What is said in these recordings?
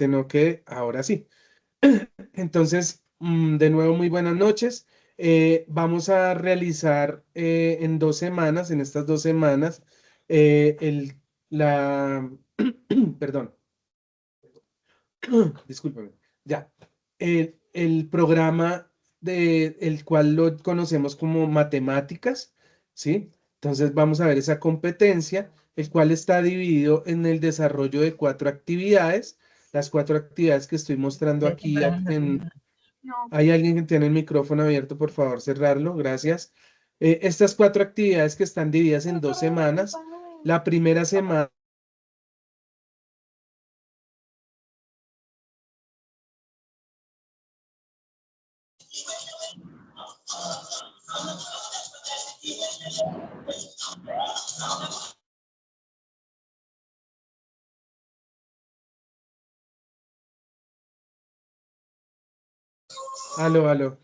no que ahora sí. Entonces, de nuevo, muy buenas noches. Vamos a realizar en 2 semanas, en estas 2 semanas, la, perdón, discúlpeme, ya, el programa el cual lo conocemos como matemáticas, ¿sí? Entonces vamos a ver esa competencia, el cual está dividido en el desarrollo de 4 actividades. Las 4 actividades que estoy mostrando aquí ¿Hay alguien que tiene el micrófono abierto? Por favor, cerrarlo. Gracias. Estas 4 actividades que están divididas en 2 semanas. La primera semana. Aló, aló.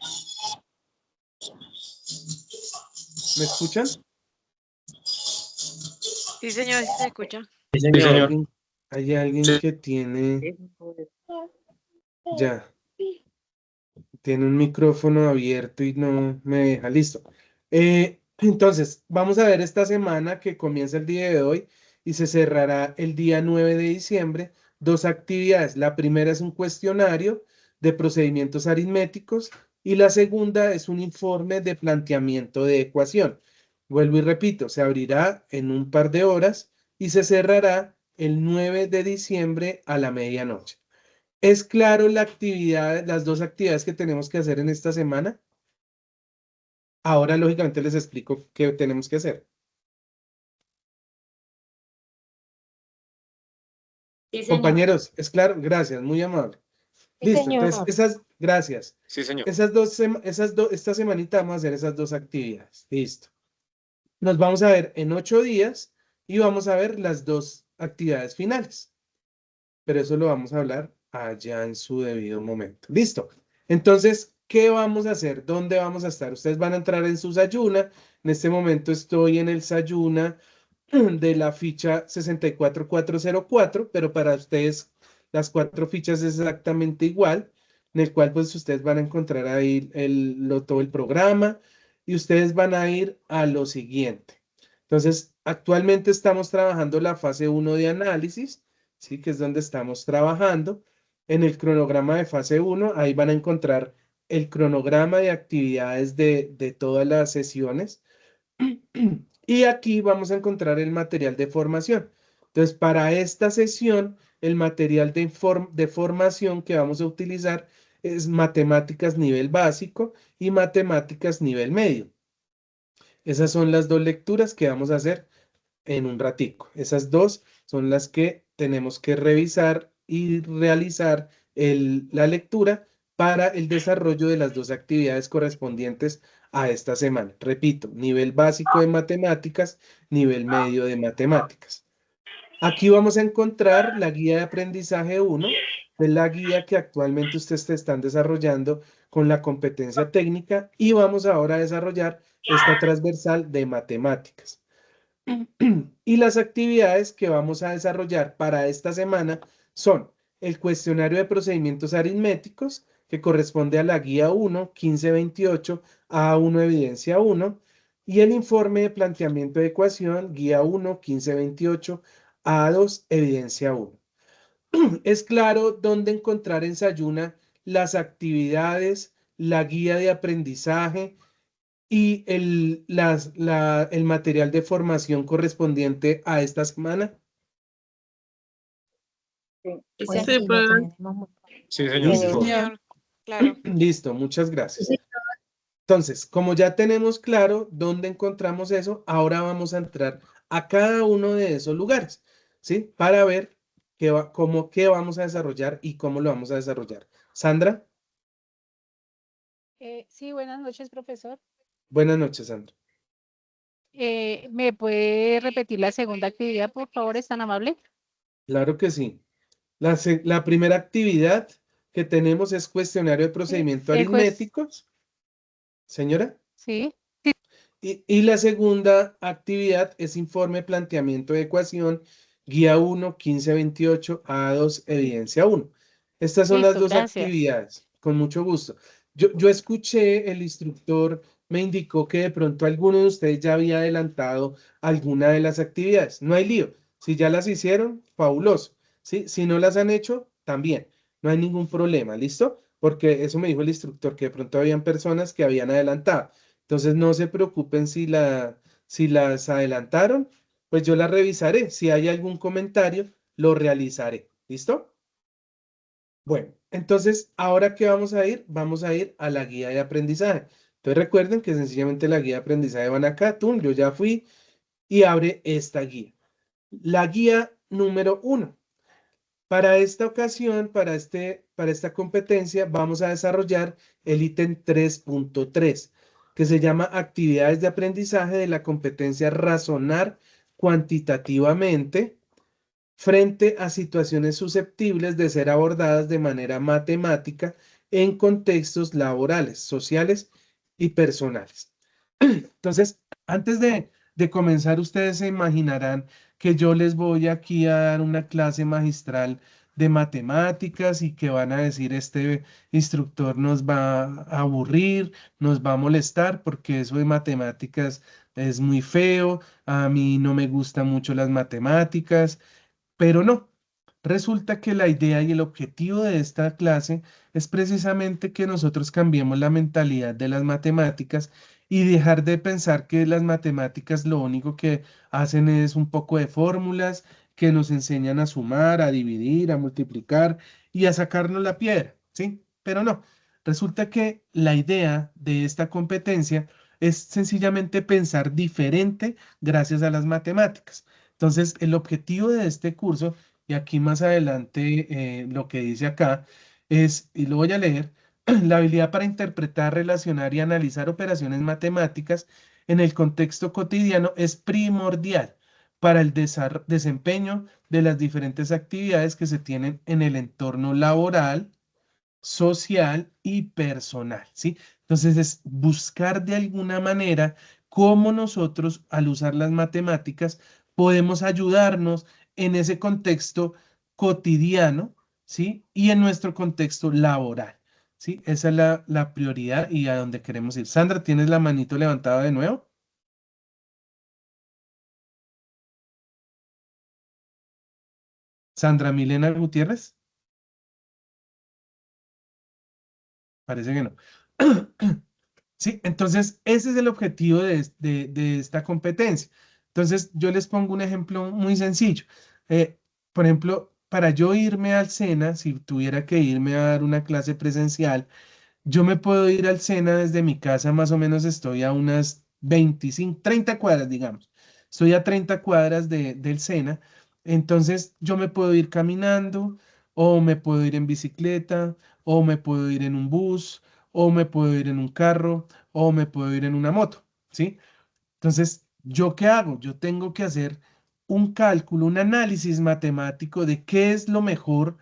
¿Me escuchan? Sí, señor, sí se escucha. Sí, señor. Hay alguien que tiene, ya, tiene un micrófono abierto y no me deja. Listo. Entonces, vamos a ver esta semana que comienza el día de hoy y se cerrará el día 9 de diciembre. 2 actividades. La primera es un cuestionario de procedimientos aritméticos y la segunda es un informe de planteamiento de ecuación. Vuelvo y repito, se abrirá en un par de horas y se cerrará el 9 de diciembre a la medianoche. ¿Es claro la actividad, las 2 actividades que tenemos que hacer en esta semana? Ahora, lógicamente, les explico qué tenemos que hacer. Sí, señor. Compañeros, ¿es claro? Gracias, muy amable. Sí, Listo, señor. entonces, gracias. Sí, señor. Esta semanita vamos a hacer esas 2 actividades. Listo. Nos vamos a ver en 8 días y vamos a ver las 2 actividades finales. Pero eso lo vamos a hablar allá en su debido momento. Listo. Entonces, ¿qué vamos a hacer? ¿Dónde vamos a estar? Ustedes van a entrar en su Sayuna. En este momento estoy en el Sayuna de la ficha 64404, pero para ustedes las 4 fichas es exactamente igual, en el cual pues ustedes van a encontrar ahí todo el programa y ustedes van a ir a lo siguiente. Entonces, actualmente estamos trabajando la fase 1 de análisis, ¿sí? Que es donde estamos trabajando. En el cronograma de fase 1, ahí van a encontrar el cronograma de actividades de todas las sesiones. Y aquí vamos a encontrar el material de formación. Entonces, para esta sesión, el material de formación que vamos a utilizar es matemáticas nivel básico y matemáticas nivel medio. Esas son las 2 lecturas que vamos a hacer en un ratico. Esas 2 son las que tenemos que revisar y realizar la lectura para el desarrollo de las 2 actividades correspondientes a esta semana. Repito, nivel básico de matemáticas, nivel medio de matemáticas. Aquí vamos a encontrar la guía de aprendizaje 1, que es la guía que actualmente ustedes están desarrollando con la competencia técnica y vamos ahora a desarrollar esta transversal de matemáticas. Y las actividades que vamos a desarrollar para esta semana son el cuestionario de procedimientos aritméticos, que corresponde a la guía 1, 1528, A1, evidencia 1, y el informe de planteamiento de ecuación, guía 1, 1528, A2, evidencia 1. Es claro dónde encontrar en Sayuna las actividades, la guía de aprendizaje, y el material de formación correspondiente a esta semana. Sí, Sí, pues señor. sí, lo tenemos muy Sí, señor. Sí, Listo. señor. Claro. Listo, muchas gracias. Entonces, como ya tenemos claro dónde encontramos eso, ahora vamos a entrar a cada uno de esos lugares, ¿sí? Para ver qué vamos a desarrollar y cómo lo vamos a desarrollar. Sandra, Sí, buenas noches, profesor. buenas noches, Sandra. ¿Me puede repetir la segunda actividad, por favor? ¿Es tan amable? Claro que sí. La primera actividad que tenemos es cuestionario de procedimiento aritméticos. Señora. Sí. Y la segunda actividad es informe planteamiento de ecuación, guía 1, 1528, A2, evidencia 1. Estas son las Listo, dos gracias. actividades, con mucho gusto. Yo escuché, el instructor me indicó que de pronto alguno de ustedes ya había adelantado alguna de las actividades. No hay lío. Si ya las hicieron, fabuloso. ¿Sí? Si no las han hecho, también. No hay ningún problema, ¿listo? Porque eso me dijo el instructor, que de pronto habían personas que habían adelantado. Entonces no se preocupen si las adelantaron, pues yo las revisaré. Si hay algún comentario, lo realizaré. ¿Listo? Bueno, entonces, ¿ahora qué vamos a ir? Vamos a ir a la guía de aprendizaje. Entonces recuerden que sencillamente la guía de aprendizaje van acá, tú, yo ya fui y abre esta guía. La guía número 1. Para esta ocasión, para esta competencia, vamos a desarrollar el ítem 3.3, que se llama actividades de aprendizaje de la competencia razonar cuantitativamente frente a situaciones susceptibles de ser abordadas de manera matemática en contextos laborales, sociales y personales. Entonces, antes de comenzar, ustedes se imaginarán que yo les voy aquí a dar una clase magistral de matemáticas y que van a decir, este instructor nos va a aburrir, nos va a molestar porque eso de matemáticas es muy feo, a mí no me gustan mucho las matemáticas. Pero no, resulta que la idea y el objetivo de esta clase es precisamente que nosotros cambiemos la mentalidad de las matemáticas y dejar de pensar que las matemáticas lo único que hacen es un poco de fórmulas que nos enseñan a sumar, a dividir, a multiplicar y a sacarnos la piedra, ¿sí? Pero no, resulta que la idea de esta competencia es sencillamente pensar diferente gracias a las matemáticas. Entonces, el objetivo de este curso, y aquí más adelante lo que dice acá, es, y lo voy a leer, la habilidad para interpretar, relacionar y analizar operaciones matemáticas en el contexto cotidiano es primordial para el desempeño de las diferentes actividades que se tienen en el entorno laboral, social y personal, ¿sí? Entonces es buscar de alguna manera cómo nosotros al usar las matemáticas podemos ayudarnos en ese contexto cotidiano, ¿sí? Y en nuestro contexto laboral, ¿sí? Esa es la prioridad y a donde queremos ir. Sandra, ¿tienes la manito levantada de nuevo? Sandra Milena Gutiérrez, parece que no. Sí, entonces ese es el objetivo de esta competencia. Entonces yo les pongo un ejemplo muy sencillo. Por ejemplo, para yo irme al SENA, si tuviera que irme a dar una clase presencial, yo me puedo ir al SENA desde mi casa, más o menos estoy a unas 25, 30 cuadras, digamos. Estoy a 30 cuadras del SENA. Entonces yo me puedo ir caminando, o me puedo ir en bicicleta, o me puedo ir en un bus, o me puedo ir en un carro, o me puedo ir en una moto, ¿sí? Entonces, ¿yo qué hago? Yo tengo que hacer un cálculo, un análisis matemático de qué es lo mejor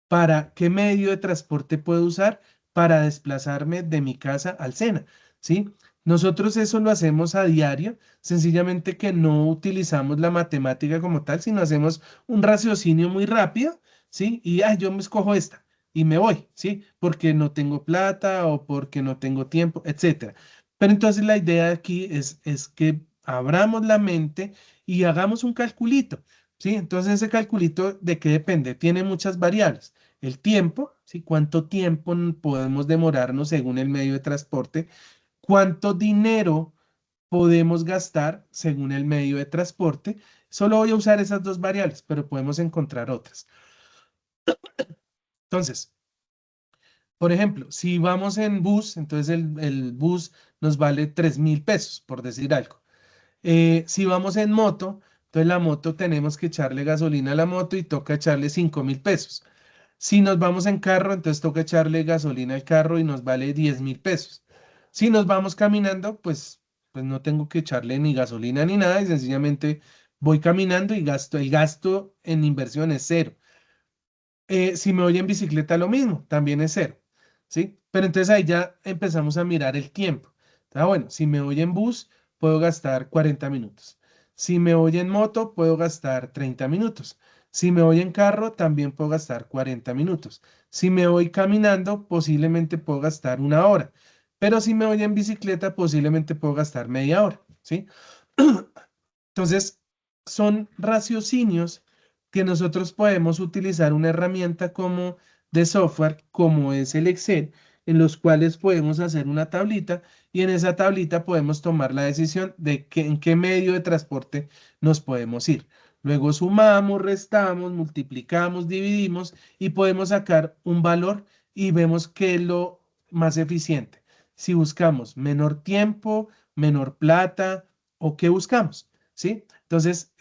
para qué medio de transporte puedo usar para desplazarme de mi casa al SENA, ¿sí? Nosotros eso lo hacemos a diario, sencillamente que no utilizamos la matemática como tal, sino hacemos un raciocinio muy rápido, ¿sí? Y yo me escojo esta y me voy, ¿sí? Porque no tengo plata o porque no tengo tiempo, etcétera. Pero entonces la idea aquí es que abramos la mente y hagamos un calculito, ¿sí? Entonces ese calculito, ¿de qué depende? Tiene muchas variables. El tiempo, ¿sí? ¿Cuánto tiempo podemos demorarnos según el medio de transporte? ¿Cuánto dinero podemos gastar según el medio de transporte? Solo voy a usar esas dos variables, pero podemos encontrar otras. Entonces, por ejemplo, si vamos en bus, entonces el bus nos vale 3.000 pesos, por decir algo. Si vamos en moto, entonces la moto tenemos que echarle gasolina a la moto y toca echarle 5.000 pesos. Si nos vamos en carro, entonces toca echarle gasolina al carro y nos vale 10.000 pesos. Si nos vamos caminando, pues no tengo que echarle ni gasolina ni nada y sencillamente voy caminando y el gasto en inversión es cero. Si me voy en bicicleta, lo mismo, también es cero, ¿sí? Pero entonces ahí ya empezamos a mirar el tiempo. Bueno, si me voy en bus, puedo gastar 40 minutos. Si me voy en moto, puedo gastar 30 minutos. Si me voy en carro, también puedo gastar 40 minutos. Si me voy caminando, posiblemente puedo gastar 1 hora. Pero si me voy en bicicleta, posiblemente puedo gastar media hora, ¿sí? Entonces, son raciocinios que nosotros podemos utilizar una herramienta como de software, como es el Excel, en los cuales podemos hacer una tablita y en esa tablita podemos tomar la decisión de en qué medio de transporte nos podemos ir. Luego sumamos, restamos, multiplicamos, dividimos y podemos sacar un valor y vemos qué es lo más eficiente. Si buscamos menor tiempo, menor plata o qué buscamos, ¿sí? Entonces,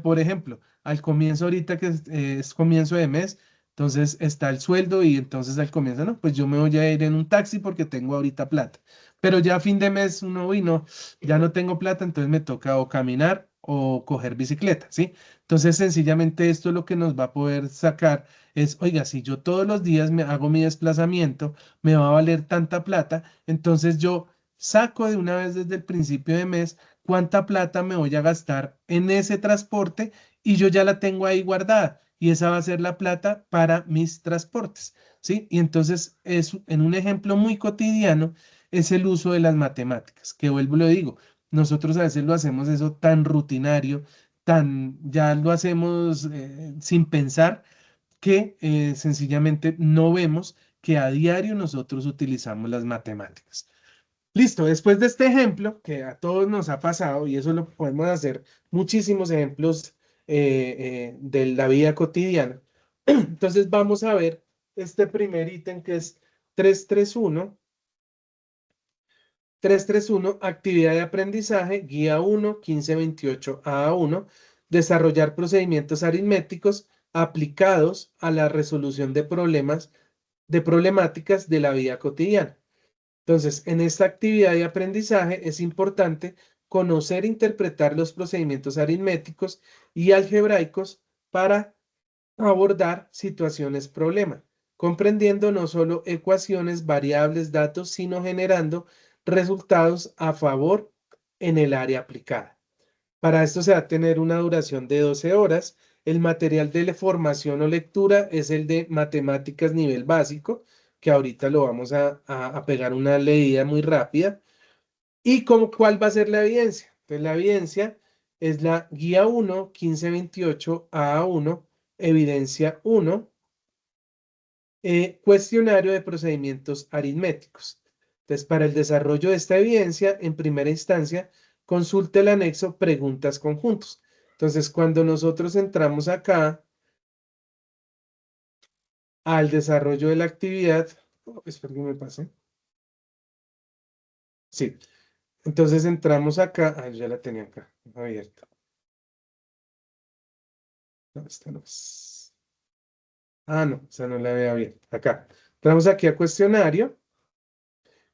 por ejemplo, al comienzo ahorita que es comienzo de mes, entonces está el sueldo y entonces al comienzo, no, pues yo me voy a ir en un taxi porque tengo ahorita plata. Pero ya a fin de mes uno, uy, no, ya no tengo plata, entonces me toca o caminar o coger bicicleta, ¿sí? Entonces, sencillamente esto lo que nos va a poder sacar es, oiga, si yo todos los días me hago mi desplazamiento, me va a valer tanta plata, entonces yo saco de una vez desde el principio de mes cuánta plata me voy a gastar en ese transporte y yo ya la tengo ahí guardada y esa va a ser la plata para mis transportes, ¿sí? Y entonces es en un ejemplo muy cotidiano es el uso de las matemáticas, que vuelvo y lo digo, nosotros a veces lo hacemos eso tan rutinario, tan ya lo hacemos sin pensar que sencillamente no vemos que a diario nosotros utilizamos las matemáticas. Listo, después de este ejemplo que a todos nos ha pasado, y eso lo podemos hacer muchísimos ejemplos de la vida cotidiana, entonces vamos a ver este primer ítem que es 331. 331, actividad de aprendizaje, guía 1, 1528 A1, desarrollar procedimientos aritméticos aplicados a la resolución de problemáticas de la vida cotidiana. Entonces, en esta actividad de aprendizaje es importante conocer e interpretar los procedimientos aritméticos y algebraicos para abordar situaciones problema, comprendiendo no solo ecuaciones, variables, datos, sino generando resultados a favor en el área aplicada. Para esto se va a tener una duración de 12 horas. El material de formación o lectura es el de matemáticas nivel básico, que ahorita lo vamos a pegar una leída muy rápida. ¿Y cuál va a ser la evidencia? Entonces la evidencia es la guía 1, 1528 A1, evidencia 1, cuestionario de procedimientos aritméticos. Entonces, para el desarrollo de esta evidencia, en primera instancia, consulte el anexo preguntas conjuntos. Entonces, cuando nosotros entramos acá al desarrollo de la actividad, espero que me pase. Sí, entonces entramos acá, ya la tenía acá, abierta. No, esta no es. No, esa no la había abierta. Acá. Entramos aquí a cuestionario.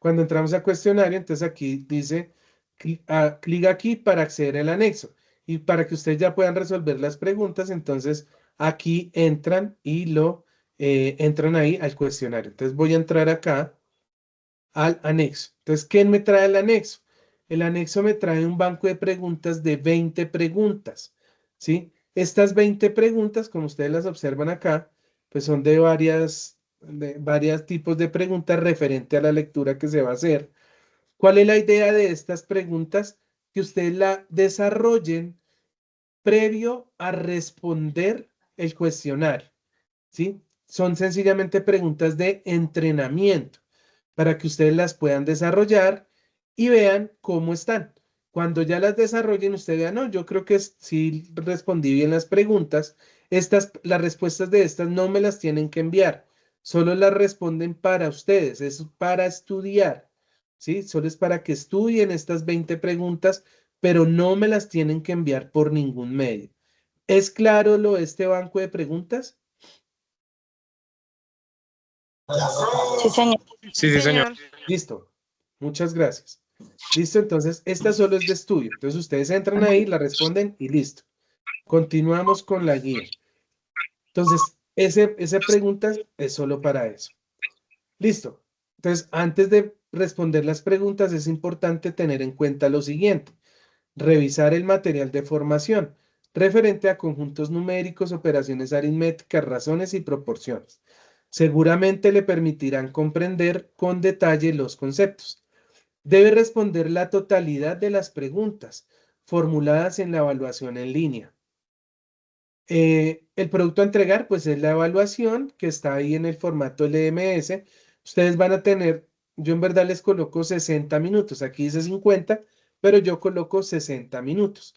Cuando entramos a cuestionario, entonces aquí dice, clic aquí para acceder al anexo. Y para que ustedes ya puedan resolver las preguntas, entonces aquí entran y entran ahí al cuestionario. Entonces voy a entrar acá al anexo. Entonces, ¿qué me trae el anexo? El anexo me trae un banco de preguntas de 20 preguntas, ¿sí? Estas 20 preguntas, como ustedes las observan acá, pues son de varios tipos de preguntas referente a la lectura que se va a hacer. ¿Cuál es la idea de estas preguntas? Que ustedes la desarrollen previo a responder el cuestionario, ¿sí? Son sencillamente preguntas de entrenamiento para que ustedes las puedan desarrollar y vean cómo están. Cuando ya las desarrollen, ustedes vean, no, yo creo que sí respondí bien las preguntas. Las respuestas de estas no me las tienen que enviar, solo las responden para ustedes, es para estudiar, ¿sí? Solo es para que estudien estas 20 preguntas, pero no me las tienen que enviar por ningún medio. ¿Es claro lo de este banco de preguntas? Sí, señor. Sí, señor. Listo. Muchas gracias. Listo, entonces esta solo es de estudio. Entonces ustedes entran ahí, la responden y listo. Continuamos con la guía. Entonces, esa pregunta es solo para eso. Listo. Entonces, antes de responder las preguntas, es importante tener en cuenta lo siguiente. Revisar el material de formación. referente a conjuntos numéricos, operaciones aritméticas, razones y proporciones. Seguramente le permitirán comprender con detalle los conceptos. Debe responder la totalidad de las preguntas formuladas en la evaluación en línea. El producto a entregar, pues es la evaluación que está ahí en el formato LMS. Ustedes van a tener, yo en verdad les coloco 60 minutos, aquí dice 50, pero yo coloco 60 minutos.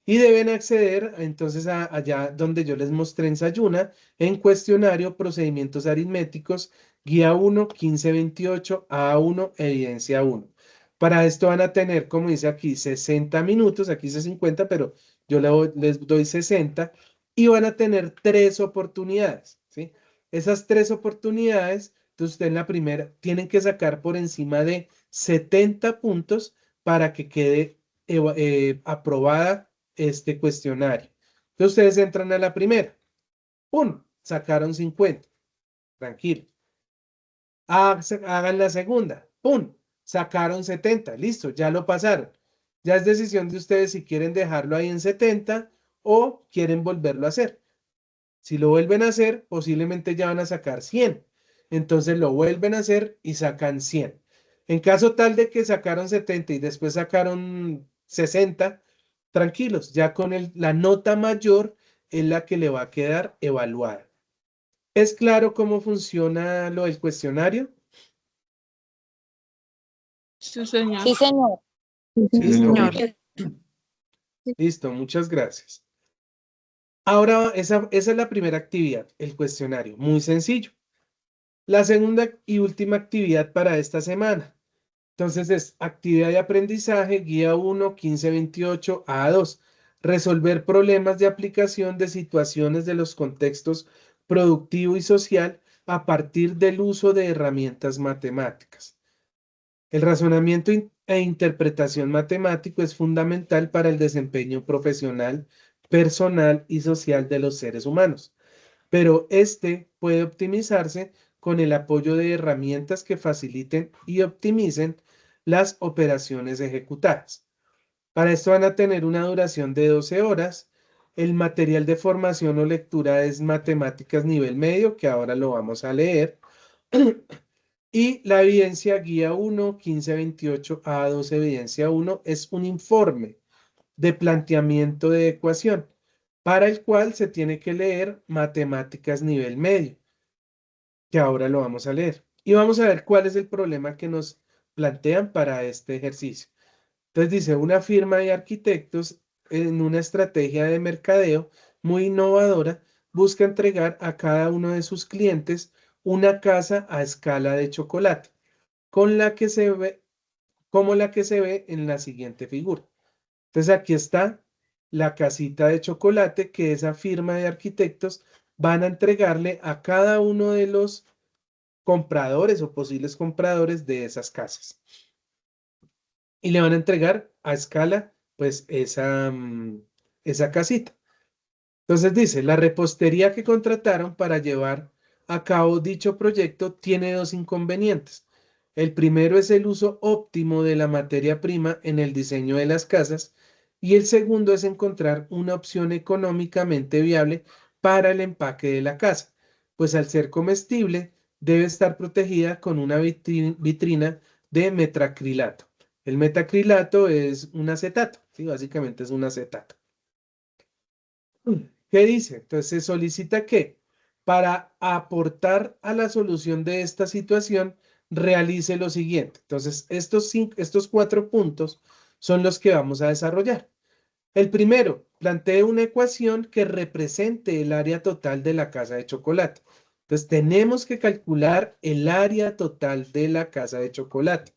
Y deben acceder entonces allá donde yo les mostré en Sayuna, en cuestionario, procedimientos aritméticos, guía 1, 1528, A1, evidencia 1. Para esto van a tener, como dice aquí, 60 minutos, aquí dice 50, pero yo les doy 60 y van a tener 3 oportunidades, ¿sí? Esas 3 oportunidades, entonces usted en la primera tienen que sacar por encima de 70 puntos para que quede aprobada este cuestionario. Entonces ustedes entran a la primera. ¡Pum! Sacaron 50. Tranquilo. Hagan la segunda. ¡Pum! Sacaron 70. Listo, ya lo pasaron. Ya es decisión de ustedes si quieren dejarlo ahí en 70 o quieren volverlo a hacer. Si lo vuelven a hacer, posiblemente ya van a sacar 100. Entonces lo vuelven a hacer y sacan 100. En caso tal de que sacaron 70 y después sacaron 60, tranquilos, ya con la nota mayor es la que le va a quedar evaluada. ¿Es claro cómo funciona lo del cuestionario? Sí, señor. Sí, señor. Listo. Señor. Listo, muchas gracias. Ahora, esa es la primera actividad, el cuestionario. Muy sencillo. La segunda y última actividad para esta semana. Entonces es actividad de aprendizaje, guía 1, 1528, A2. Resolver problemas de aplicación de situaciones de los contextos productivo y social a partir del uso de herramientas matemáticas. El razonamiento e interpretación matemático es fundamental para el desempeño profesional, personal y social de los seres humanos, pero este puede optimizarse con el apoyo de herramientas que faciliten y optimicen las operaciones ejecutadas. Para esto van a tener una duración de 12 horas. El material de formación o lectura es Matemáticas Nivel Medio, que ahora lo vamos a leer. Y la evidencia guía 1, 1528 A2 evidencia 1 es un informe de planteamiento de ecuación para el cual se tiene que leer Matemáticas Nivel Medio, que ahora lo vamos a leer. Y vamos a ver cuál es el problema que nos plantean para este ejercicio. Entonces dice, una firma de arquitectos en una estrategia de mercadeo muy innovadora busca entregar a cada uno de sus clientes una casa a escala de chocolate, con la que se ve, como la que se ve en la siguiente figura. Entonces aquí está la casita de chocolate que esa firma de arquitectos van a entregarle a cada uno de los compradores o posibles compradores de esas casas. Y le van a entregar a escala, pues, esa casita. Entonces dice, la repostería que contrataron para llevar a cabo dicho proyecto tiene dos inconvenientes. El primero es el uso óptimo de la materia prima en el diseño de las casas y el segundo es encontrar una opción económicamente viable para el empaque de la casa, pues al ser comestible debe estar protegida con una vitrina de metacrilato. El metacrilato es un acetato, ¿sí? Básicamente es un acetato. ¿Qué dice? Entonces se solicita que para aportar a la solución de esta situación realice lo siguiente. Entonces estos 4 puntos son los que vamos a desarrollar. El primero, plantee una ecuación que represente el área total de la casa de chocolate. Entonces tenemos que calcular el área total de la casa de chocolate.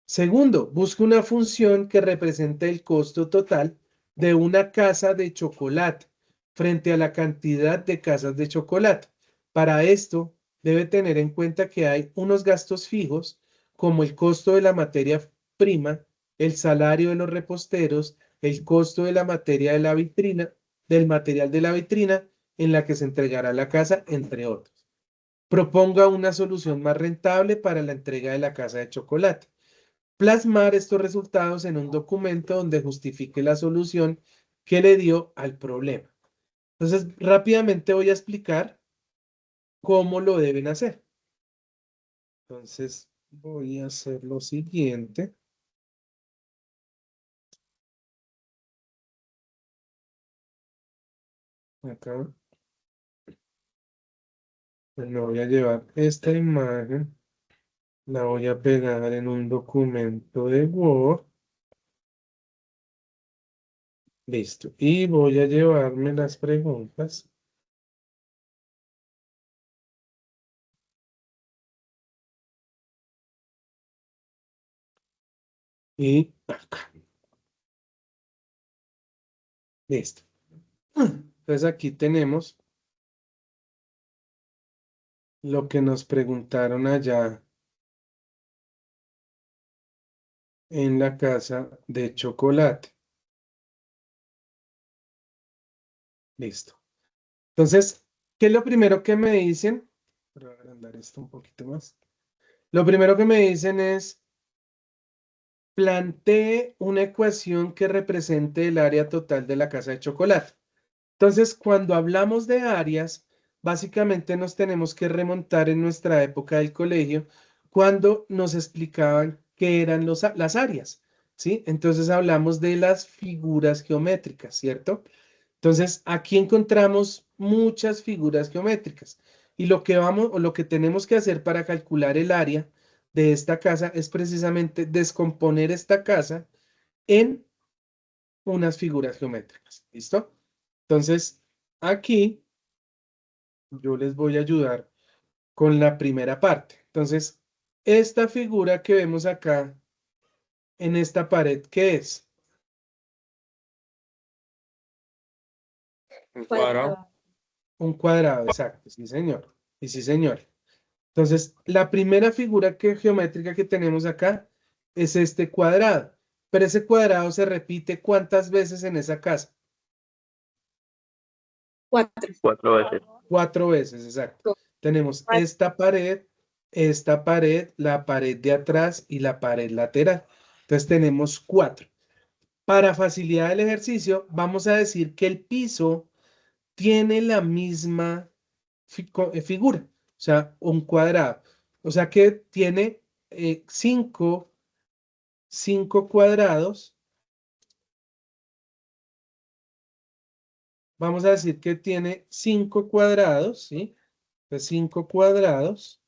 Segundo, busque una función que represente el costo total de una casa de chocolate frente a la cantidad de casas de chocolate. Para esto, debe tener en cuenta que hay unos gastos fijos, como el costo de la materia prima, el salario de los reposteros, el costo de la materia de la vitrina, del material de la vitrina en la que se entregará la casa, entre otros. Proponga una solución más rentable para la entrega de la casa de chocolate. Plasmar estos resultados en un documento donde justifique la solución que le dio al problema. Entonces, rápidamente voy a explicar cómo lo deben hacer. Entonces, voy a hacer lo siguiente. Acá. Pues me voy a llevar esta imagen, la voy a pegar en un documento de Word. Listo. Y voy a llevarme las preguntas. Y acá. Listo. Entonces aquí tenemos lo que nos preguntaron allá en la casa de chocolate. Listo. Entonces, ¿qué es lo primero que me dicen? Voy a agrandar esto un poquito más. Lo primero que me dicen es, plantee una ecuación que represente el área total de la casa de chocolate. Entonces, cuando hablamos de áreas, básicamente nos tenemos que remontar en nuestra época del colegio, cuando nos explicaban qué eran las áreas, ¿sí? Entonces hablamos de las figuras geométricas, ¿cierto? Entonces, aquí encontramos muchas figuras geométricas y lo que vamos o lo que tenemos que hacer para calcular el área de esta casa es precisamente descomponer esta casa en unas figuras geométricas. ¿Listo? Entonces, aquí yo les voy a ayudar con la primera parte. Entonces, esta figura que vemos acá en esta pared, ¿qué es? Un cuadrado. Un cuadrado, exacto, sí, señor. Y sí, señor. Entonces, la primera figura geométrica que tenemos acá es este cuadrado. Pero ese cuadrado se repite ¿cuántas veces en esa casa? 4. 4 veces. 4 veces, exacto. Tenemos esta pared, la pared de atrás y la pared lateral. Entonces tenemos 4. Para facilidad del ejercicio, vamos a decir que el piso tiene la misma figura, o sea, un cuadrado. O sea que tiene 5 cuadrados. Vamos a decir que tiene 5 cuadrados, ¿sí? Pues 5 cuadrados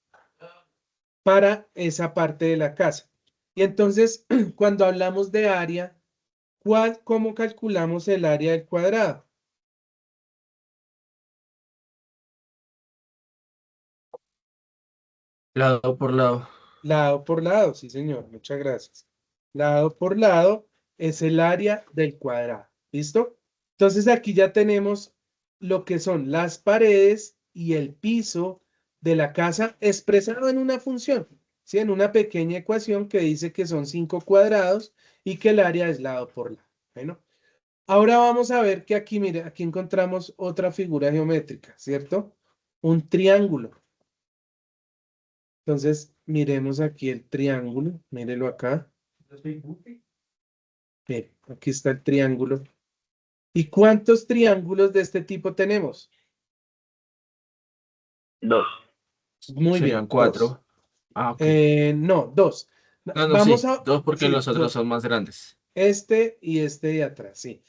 para esa parte de la casa. Y entonces, cuando hablamos de área, ¿cómo calculamos el área del cuadrado? Lado por lado. Lado por lado, sí, señor. Muchas gracias. Lado por lado es el área del cuadrado. ¿Listo? Entonces aquí ya tenemos lo que son las paredes y el piso de la casa expresado en una función, ¿sí? En una pequeña ecuación que dice que son 5 cuadrados y que el área es lado por lado. Bueno, ahora vamos a ver que aquí, mire, aquí encontramos otra figura geométrica, ¿cierto? Un triángulo. Entonces, miremos aquí el triángulo, mírelo acá. Bien, aquí está el triángulo. ¿Y cuántos triángulos de este tipo tenemos? 2. Muy Serían bien, dos. 4. Ah, ok. No, dos. No, no, Vamos sí. a, 2 porque sí, los otros son más grandes. este y este de atrás, sí.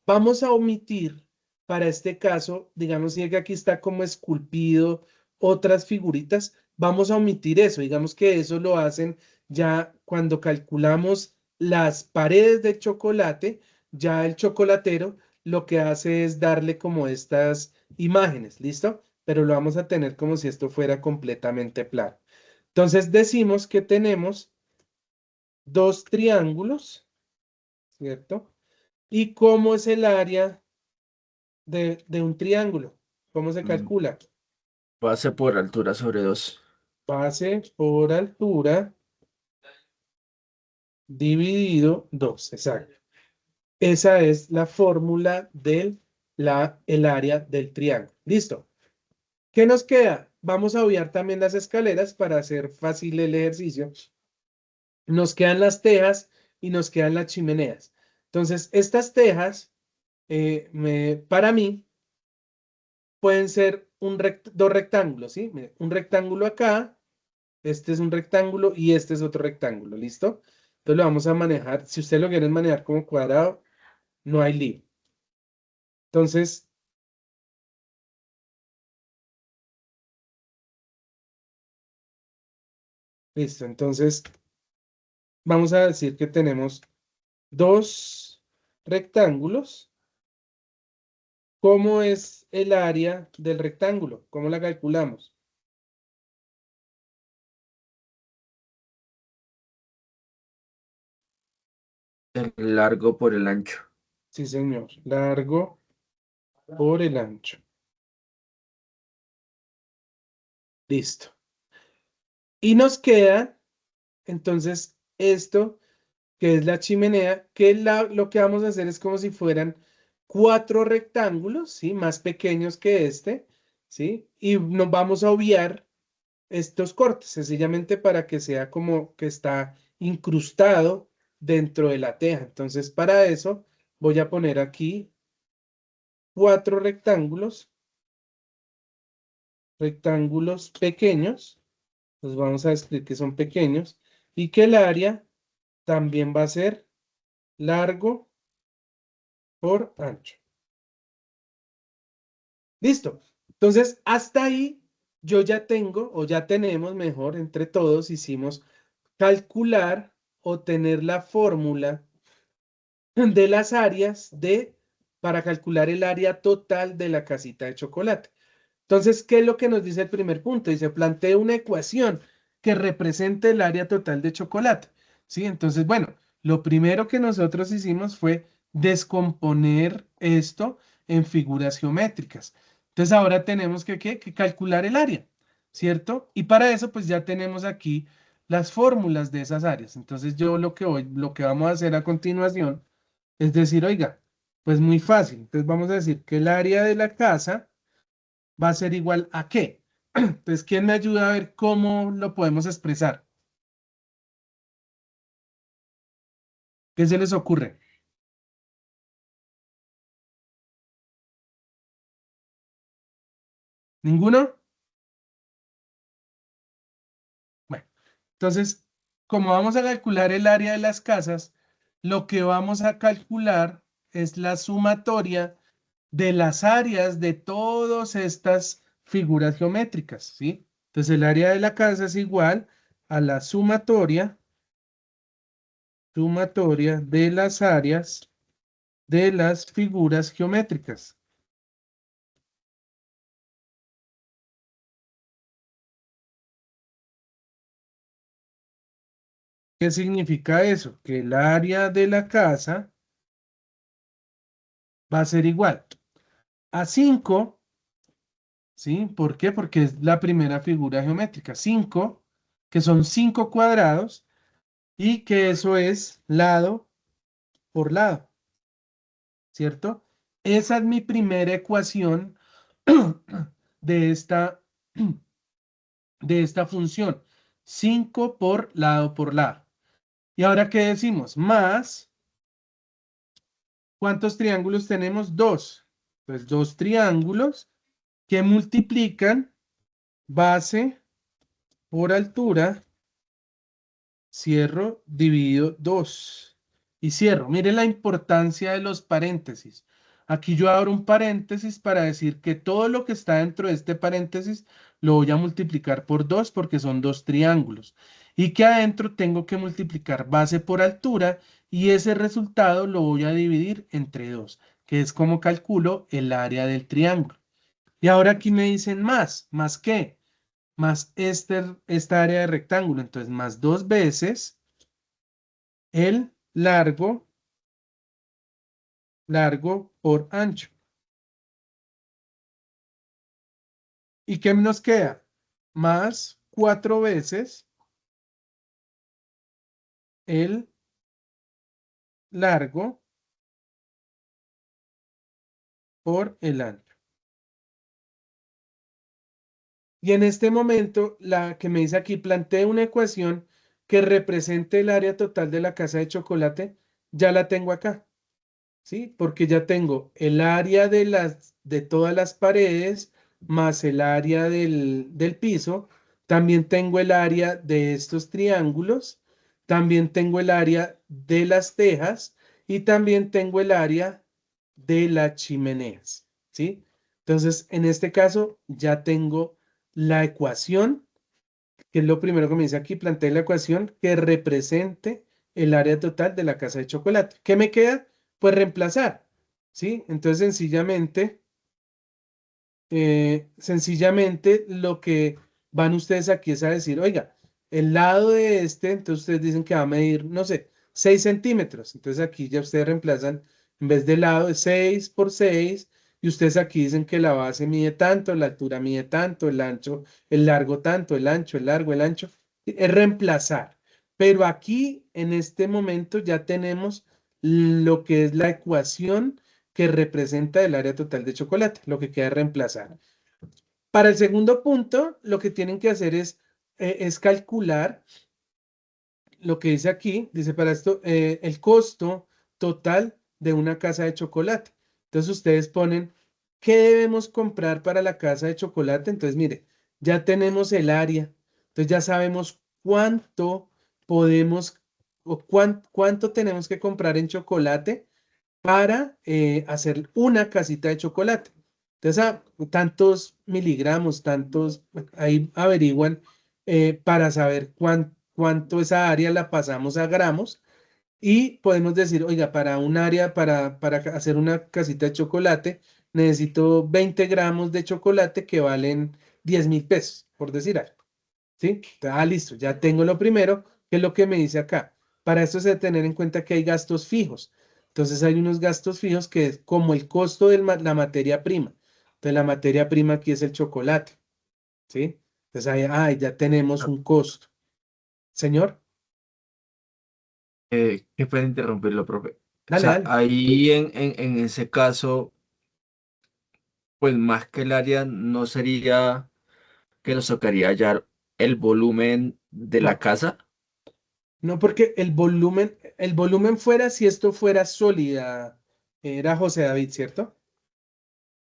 Vamos a omitir para este caso, digamos, si que aquí está como esculpido otras figuritas, vamos a omitir eso. Digamos que eso lo hacen ya cuando calculamos las paredes de chocolate, ya el chocolatero lo que hace es darle como estas imágenes, ¿listo? Pero lo vamos a tener como si esto fuera completamente plano. Entonces decimos que tenemos dos triángulos, ¿cierto? ¿Y cómo es el área de un triángulo? ¿Cómo se Mm, calcula? Base por altura sobre 2. Base por altura dividido 2, exacto. Esa es la fórmula del el área del triángulo. Listo. ¿Qué nos queda? Vamos a obviar también las escaleras para hacer fácil el ejercicio. Nos quedan las tejas y nos quedan las chimeneas. Entonces, estas tejas para mí, pueden ser dos rectángulos, ¿sí? Mire, un rectángulo acá, este es un rectángulo y este es otro rectángulo, ¿listo? Entonces lo vamos a manejar, si ustedes lo quieren manejar como cuadrado, no hay lío. Entonces, listo, entonces vamos a decir que tenemos dos rectángulos. ¿Cómo es el área del rectángulo? ¿Cómo la calculamos? El largo por el ancho. Sí, señor. Largo por el ancho. Listo. Y nos queda, entonces, esto, que es la chimenea, que lo que vamos a hacer es como si fueran cuatro rectángulos, ¿sí? Más pequeños que este, ¿sí? Y nos vamos a obviar estos cortes, sencillamente para que sea como que está incrustado dentro de la teja. Entonces, para eso voy a poner aquí cuatro rectángulos pequeños. Los vamos a escribir que son pequeños y que el área también va a ser largo por ancho. Listo. Entonces, hasta ahí yo ya tengo, o ya tenemos, mejor, entre todos hicimos calcular o tener la fórmula de las áreas para calcular el área total de la casita de chocolate. Entonces, ¿qué es lo que nos dice el primer punto? Dice, plantee una ecuación que represente el área total de chocolate. ¿Sí? Entonces, bueno, lo primero que nosotros hicimos fue descomponer esto en figuras geométricas. Entonces, ahora tenemos que calcular el área, ¿cierto? Y para eso, pues ya tenemos aquí las fórmulas de esas áreas. Entonces, lo que vamos a hacer a continuación es decir, oiga, pues muy fácil. Entonces, vamos a decir que el área de la casa va a ser igual a qué. Entonces, ¿quién me ayuda a ver cómo lo podemos expresar? ¿Qué se les ocurre? ¿Ninguno? Bueno, entonces, como vamos a calcular el área de las casas, lo que vamos a calcular es la sumatoria de las áreas de todas estas figuras geométricas, ¿sí? Entonces, el área de la casa es igual a la sumatoria de las áreas de las figuras geométricas. ¿Qué significa eso? Que el área de la casa va a ser igual a 5, ¿sí? ¿Por qué? Porque es la primera figura geométrica. 5, que son 5 cuadrados, y que eso es lado por lado, ¿cierto? Esa es mi primera ecuación de esta función. 5 por lado. Y ahora, ¿qué decimos? Más, ¿cuántos triángulos tenemos? 2. Pues 2 triángulos que multiplican base por altura, cierro, dividido 2. Y cierro. Miren la importancia de los paréntesis. Aquí yo abro un paréntesis para decir que todo lo que está dentro de este paréntesis lo voy a multiplicar por 2 porque son 2 triángulos. Y que adentro tengo que multiplicar base por altura y ese resultado lo voy a dividir entre 2, que es como calculo el área del triángulo. Y ahora aquí me dicen ¿más qué? Más esta área de rectángulo. Entonces, más 2 veces el largo por ancho. ¿Y qué nos queda? Más 4 veces el largo por el ancho. Y en este momento, la que me dice aquí, planteé una ecuación que represente el área total de la casa de chocolate, ya la tengo acá. ¿sí? Porque ya tengo el área de todas las paredes más el área del piso. También tengo el área de estos triángulos. También tengo el área de las tejas y también tengo el área de las chimeneas, ¿sí? Entonces, en este caso ya tengo la ecuación, que es lo primero que me dice aquí, planteé la ecuación que represente el área total de la casa de chocolate. ¿Qué me queda? Pues reemplazar, ¿sí? Entonces, sencillamente lo que van ustedes aquí es a decir, oiga, el lado de este, entonces ustedes dicen que va a medir, no sé, 6 centímetros. Entonces aquí ya ustedes reemplazan, en vez del lado de 6 por 6, y ustedes aquí dicen que la base mide tanto, la altura mide tanto, el ancho, el largo tanto, el ancho, el largo, el ancho. Es reemplazar. Pero aquí, en este momento, ya tenemos lo que es la ecuación que representa el área total de chocolate, lo que queda es reemplazar. Para el segundo punto, lo que tienen que hacer es calcular lo que dice aquí, dice para esto, el costo total de una casa de chocolate. Entonces ustedes ponen, ¿qué debemos comprar para la casa de chocolate? Entonces, mire, ya tenemos el área, entonces ya sabemos cuánto podemos o cuánto tenemos que comprar en chocolate para hacer una casita de chocolate. Entonces, tantos miligramos, tantos, ahí averiguan para saber cuánto esa área la pasamos a gramos y podemos decir, oiga, para un área, para hacer una casita de chocolate, necesito 20 gramos de chocolate que valen 10.000 pesos, por decir algo. ¿Sí? Listo, ya tengo lo primero, que es lo que me dice acá. Para esto se debe tener en cuenta que hay gastos fijos. Entonces hay unos gastos fijos que es como el costo de la materia prima. Entonces la materia prima aquí es el chocolate. ¿Sí? Entonces ahí ya tenemos un costo. Señor, ¿Qué puede interrumpirlo, profe? O dale, sea, dale. ahí en ese caso, pues más que el área no sería que nos tocaría hallar el volumen de la No, casa. no porque el volumen fuera si esto fuera sólida. Era José David, ¿cierto?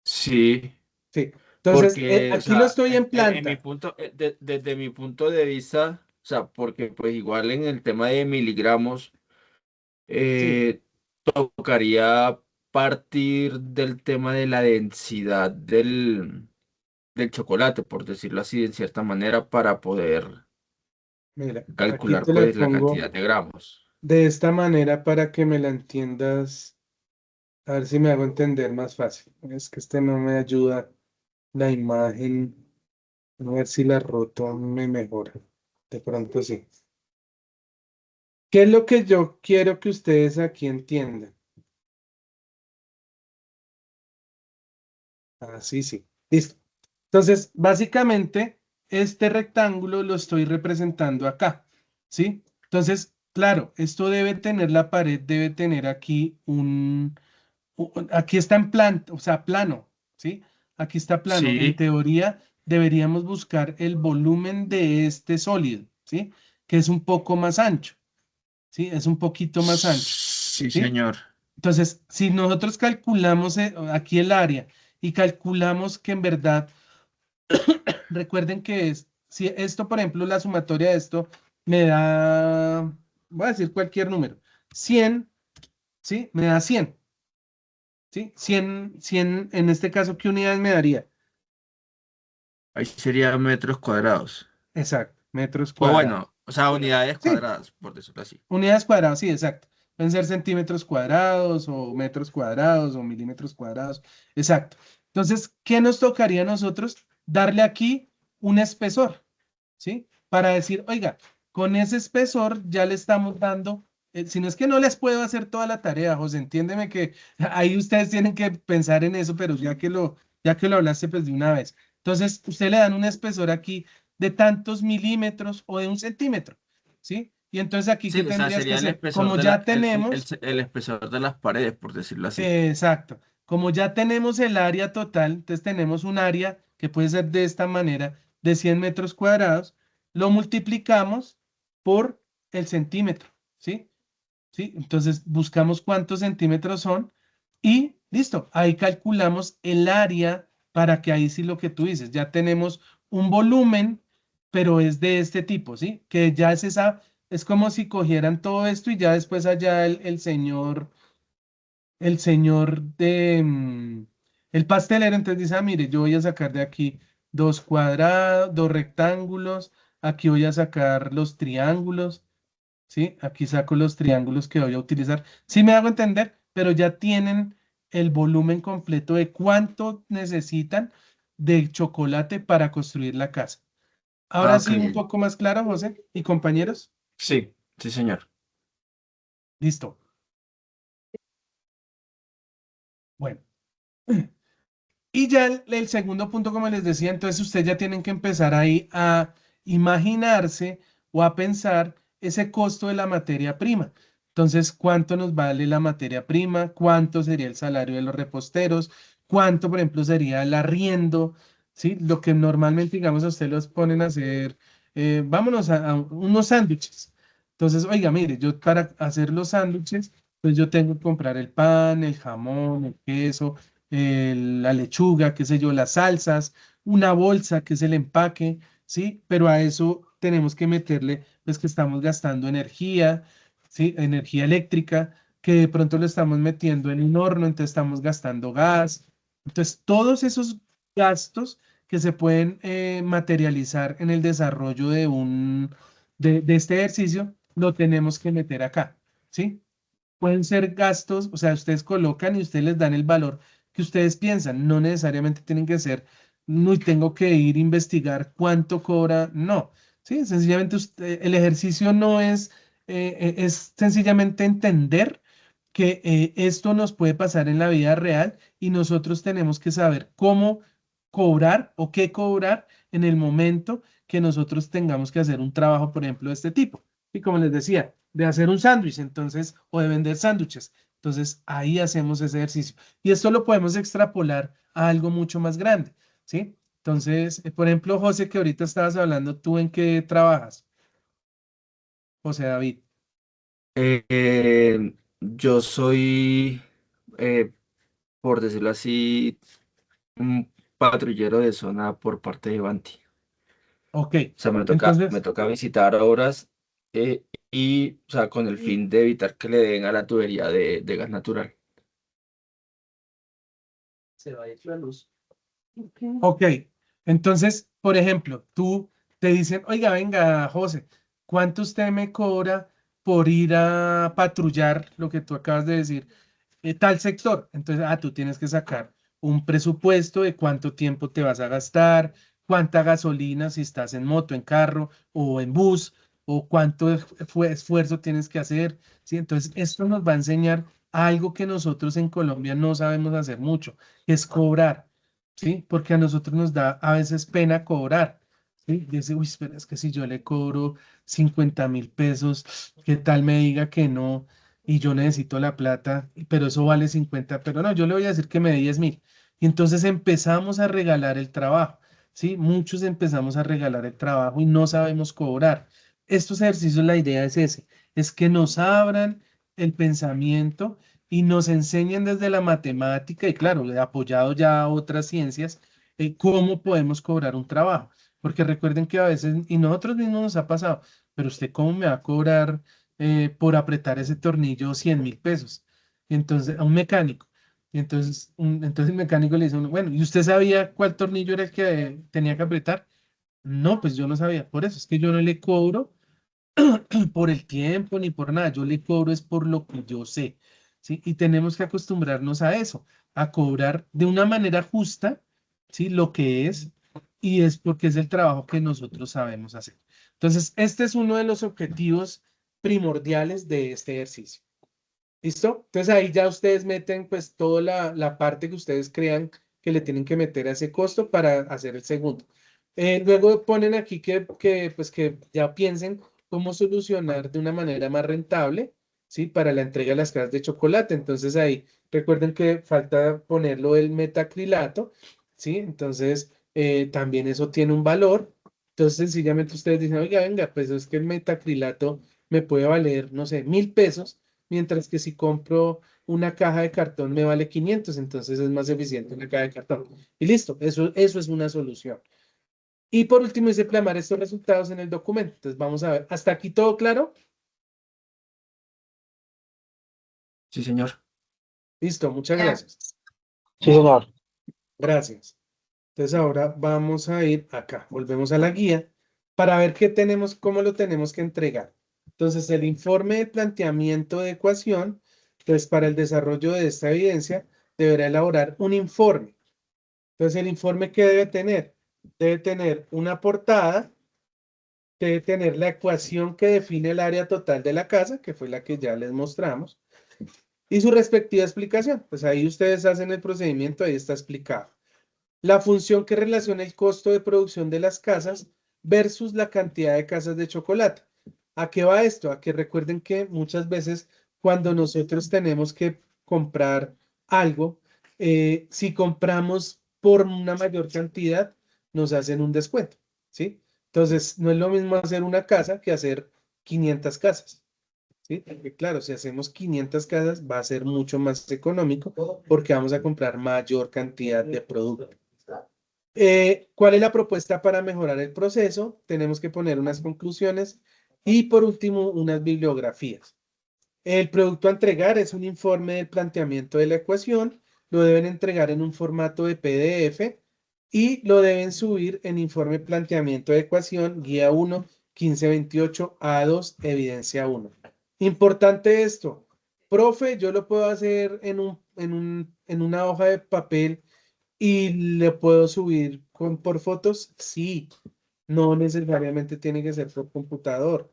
Sí, Sí. Entonces, porque, o aquí lo sea, estoy en en mi planta. punto, desde mi punto de vista, o sea, porque pues igual en el tema de miligramos, Sí. eh, tocaría partir del tema de la densidad del chocolate, por decirlo así, de cierta manera, para poder Mira, aquí calcular te la pues la pongo cantidad de gramos. de esta manera para que me la entiendas. A ver si me hago entender más fácil. Es que este no me ayuda la imagen. A ver si la roto me mejora. De pronto sí. ¿Qué es lo que yo quiero que ustedes aquí entiendan? Así sí. Listo. Entonces, básicamente, este rectángulo lo estoy representando acá. ¿Sí? Entonces, claro, esto debe tener la pared, debe tener aquí aquí está en planta, o sea, plano, ¿sí? Aquí está plano. En Sí, teoría, deberíamos buscar el volumen de este sólido, ¿sí? Que es un poco más ancho, ¿sí? Es un poquito más ancho, sí, ¿sí? señor. Entonces, si nosotros calculamos aquí el área y calculamos que en verdad, recuerden que si esto, por ejemplo, la sumatoria de esto me da, voy a decir cualquier número, 100, ¿sí? Me da 100. ¿Sí? 100 en este caso, ¿qué unidades me daría? Ahí sería metros cuadrados. Exacto, metros O cuadrados. bueno, o sea, unidades Sí, cuadradas, por decirlo así. unidades cuadradas, sí, exacto. Pueden ser centímetros cuadrados o metros cuadrados o milímetros cuadrados. Exacto. Entonces, ¿qué nos tocaría a nosotros? Darle aquí un espesor, ¿sí? Para decir, oiga, con ese espesor ya le estamos dando, si no es que no les puedo hacer toda la tarea, José, entiéndeme que ahí ustedes tienen que pensar en eso, pero ya que lo hablaste pues de una vez. Entonces, usted le dan un espesor aquí de tantos milímetros o de 1 centímetro, ¿sí? Y entonces aquí, ¿qué Sí, o sea, tendrías que sería el hacer? espesor Como de ya tenemos, el espesor de las paredes, por decirlo así. exacto, como ya tenemos el área total, entonces tenemos un área que puede ser de esta manera, de 100 metros cuadrados, lo multiplicamos por el centímetro, ¿sí? ¿Sí? Entonces buscamos cuántos centímetros son, Y listo, ahí calculamos el área para que ahí sí lo que tú dices, ya tenemos un volumen, pero es de este tipo, ¿sí? Que ya es esa, es como si cogieran todo esto y ya después allá el señor el pastelero, entonces dice, ah, mire, yo voy a sacar de aquí dos cuadrados, dos rectángulos, aquí voy a sacar los triángulos, ¿sí? Aquí saco los triángulos que voy a utilizar. Sí me hago entender, pero ya tienen el volumen completo de cuánto necesitan de chocolate para construir la casa. Ah, Ahora ok. sí, un poco más claro, José y compañeros. Sí, sí, señor. Listo. Bueno. Y ya el segundo punto, como les decía, entonces ustedes ya tienen que empezar ahí a imaginarse o a pensar ese costo de la materia prima. Entonces, ¿cuánto nos vale la materia prima? ¿Cuánto sería el salario de los reposteros? ¿Cuánto, por ejemplo, sería el arriendo? ¿Sí? Lo que normalmente, digamos, a ustedes los ponen a hacer, vámonos a unos sándwiches. Entonces, oiga, mire, yo para hacer los sándwiches, pues yo tengo que comprar el pan, el jamón, el queso, la lechuga, qué sé yo, las salsas, una bolsa que es el empaque, ¿sí? Pero a eso tenemos que meterle, pues que estamos gastando energía, ¿sí? Energía eléctrica, que de pronto lo estamos metiendo en un horno, entonces estamos gastando gas. Entonces, todos esos gastos que se pueden materializar en el desarrollo de este ejercicio, lo tenemos que meter acá, ¿sí? Pueden ser gastos, o sea, ustedes colocan y ustedes les dan el valor que ustedes piensan. No necesariamente tienen que ser, no, y tengo que ir a investigar cuánto cobra. No, sí, sencillamente el ejercicio no es, es sencillamente entender que esto nos puede pasar en la vida real y nosotros tenemos que saber cómo cobrar o qué cobrar en el momento que nosotros tengamos que hacer un trabajo, por ejemplo, de este tipo. Y como les decía, de hacer un sándwich, entonces, o de vender sándwiches. Entonces, ahí hacemos ese ejercicio. Y esto lo podemos extrapolar a algo mucho más grande, ¿sí? Entonces, por ejemplo, José, que ahorita estabas hablando, ¿tú en qué trabajas? José David. Yo soy, eh, por decirlo así, un patrullero de zona por parte de Banti. Ok, O sea, me entonces, toca visitar obras y, o sea, con el fin de evitar que le den a la tubería de gas natural. Se va a ir la luz. ok, entonces, por ejemplo, tú te dicen, oiga, venga, José, ¿cuánto usted me cobra por ir a patrullar lo que tú acabas de decir? Tal sector. Entonces, tú tienes que sacar un presupuesto de cuánto tiempo te vas a gastar, cuánta gasolina si estás en moto, en carro o en bus, o cuánto esfuerzo tienes que hacer, ¿sí? Entonces, esto nos va a enseñar algo que nosotros en Colombia no sabemos hacer mucho, que es cobrar, ¿sí? Porque a nosotros nos da a veces pena cobrar, ¿sí? Dice, uy, espera, es que si yo le cobro 50.000 pesos, ¿qué tal me diga que no? Y yo necesito la plata, pero eso vale 50, pero no, yo le voy a decir que me dé 10.000. Y entonces empezamos a regalar el trabajo, ¿sí? Muchos empezamos a regalar el trabajo y no sabemos cobrar. Estos ejercicios, la idea es ese, es que nos abran el pensamiento y nos enseñen desde la matemática y claro, apoyado ya a otras ciencias, cómo podemos cobrar un trabajo. Porque recuerden que a veces, y nosotros mismos nos ha pasado, pero usted cómo me va a cobrar por apretar ese tornillo 100.000 pesos. Y entonces, a un mecánico. Y entonces, entonces el mecánico le dice, a uno, bueno, ¿y usted sabía cuál tornillo era el que tenía que apretar? No, pues yo no sabía. Por eso es que yo no le cobro por el tiempo ni por nada. Yo le cobro es por lo que yo sé. ¿Sí? Y tenemos que acostumbrarnos a eso, a cobrar de una manera justa, ¿sí? Lo que es, y es porque es el trabajo que nosotros sabemos hacer. Entonces, este es uno de los objetivos primordiales de este ejercicio. ¿Listo? Entonces ahí ya ustedes meten pues toda la parte que ustedes crean que le tienen que meter a ese costo para hacer el segundo. Luego ponen aquí pues que ya piensen cómo solucionar de una manera más rentable, ¿sí? Para la entrega de las cajas de chocolate. Entonces ahí recuerden que falta ponerlo el metacrilato, ¿sí? Entonces también eso tiene un valor. Entonces sencillamente ustedes dicen, oiga, venga, pues es que el metacrilato me puede valer, no sé, 1.000 pesos, mientras que si compro una caja de cartón me vale 500, entonces es más eficiente una caja de cartón. Y listo, eso es una solución. Y por último dice plasmar estos resultados en el documento. Entonces vamos a ver, ¿hasta aquí todo claro? Sí, señor. Listo, muchas gracias. Sí, señor. Gracias. Entonces ahora vamos a ir acá, volvemos a la guía para ver qué tenemos, cómo lo tenemos que entregar. Entonces el informe de planteamiento de ecuación, pues para el desarrollo de esta evidencia, deberá elaborar un informe. Entonces el informe que debe tener una portada, debe tener la ecuación que define el área total de la casa, que fue la que ya les mostramos, y su respectiva explicación. Pues ahí ustedes hacen el procedimiento, ahí está explicado. La función que relaciona el costo de producción de las casas versus la cantidad de casas de chocolate. ¿A qué va esto? A que recuerden que muchas veces cuando nosotros tenemos que comprar algo, si compramos por una mayor cantidad, nos hacen un descuento, ¿sí? Entonces, no es lo mismo hacer una casa que hacer 500 casas, ¿sí? Porque claro, si hacemos 500 casas va a ser mucho más económico porque vamos a comprar mayor cantidad de producto. ¿Cuál es la propuesta para mejorar el proceso? Tenemos que poner unas conclusiones y por último unas bibliografías. El producto a entregar es un informe del planteamiento de la ecuación, lo deben entregar en un formato de PDF y lo deben subir en informe planteamiento de ecuación, guía 1, 1528, A2, evidencia 1. Importante esto, profe, yo lo puedo hacer en una hoja de papel y le puedo subir por fotos, sí, no necesariamente tiene que ser por computador.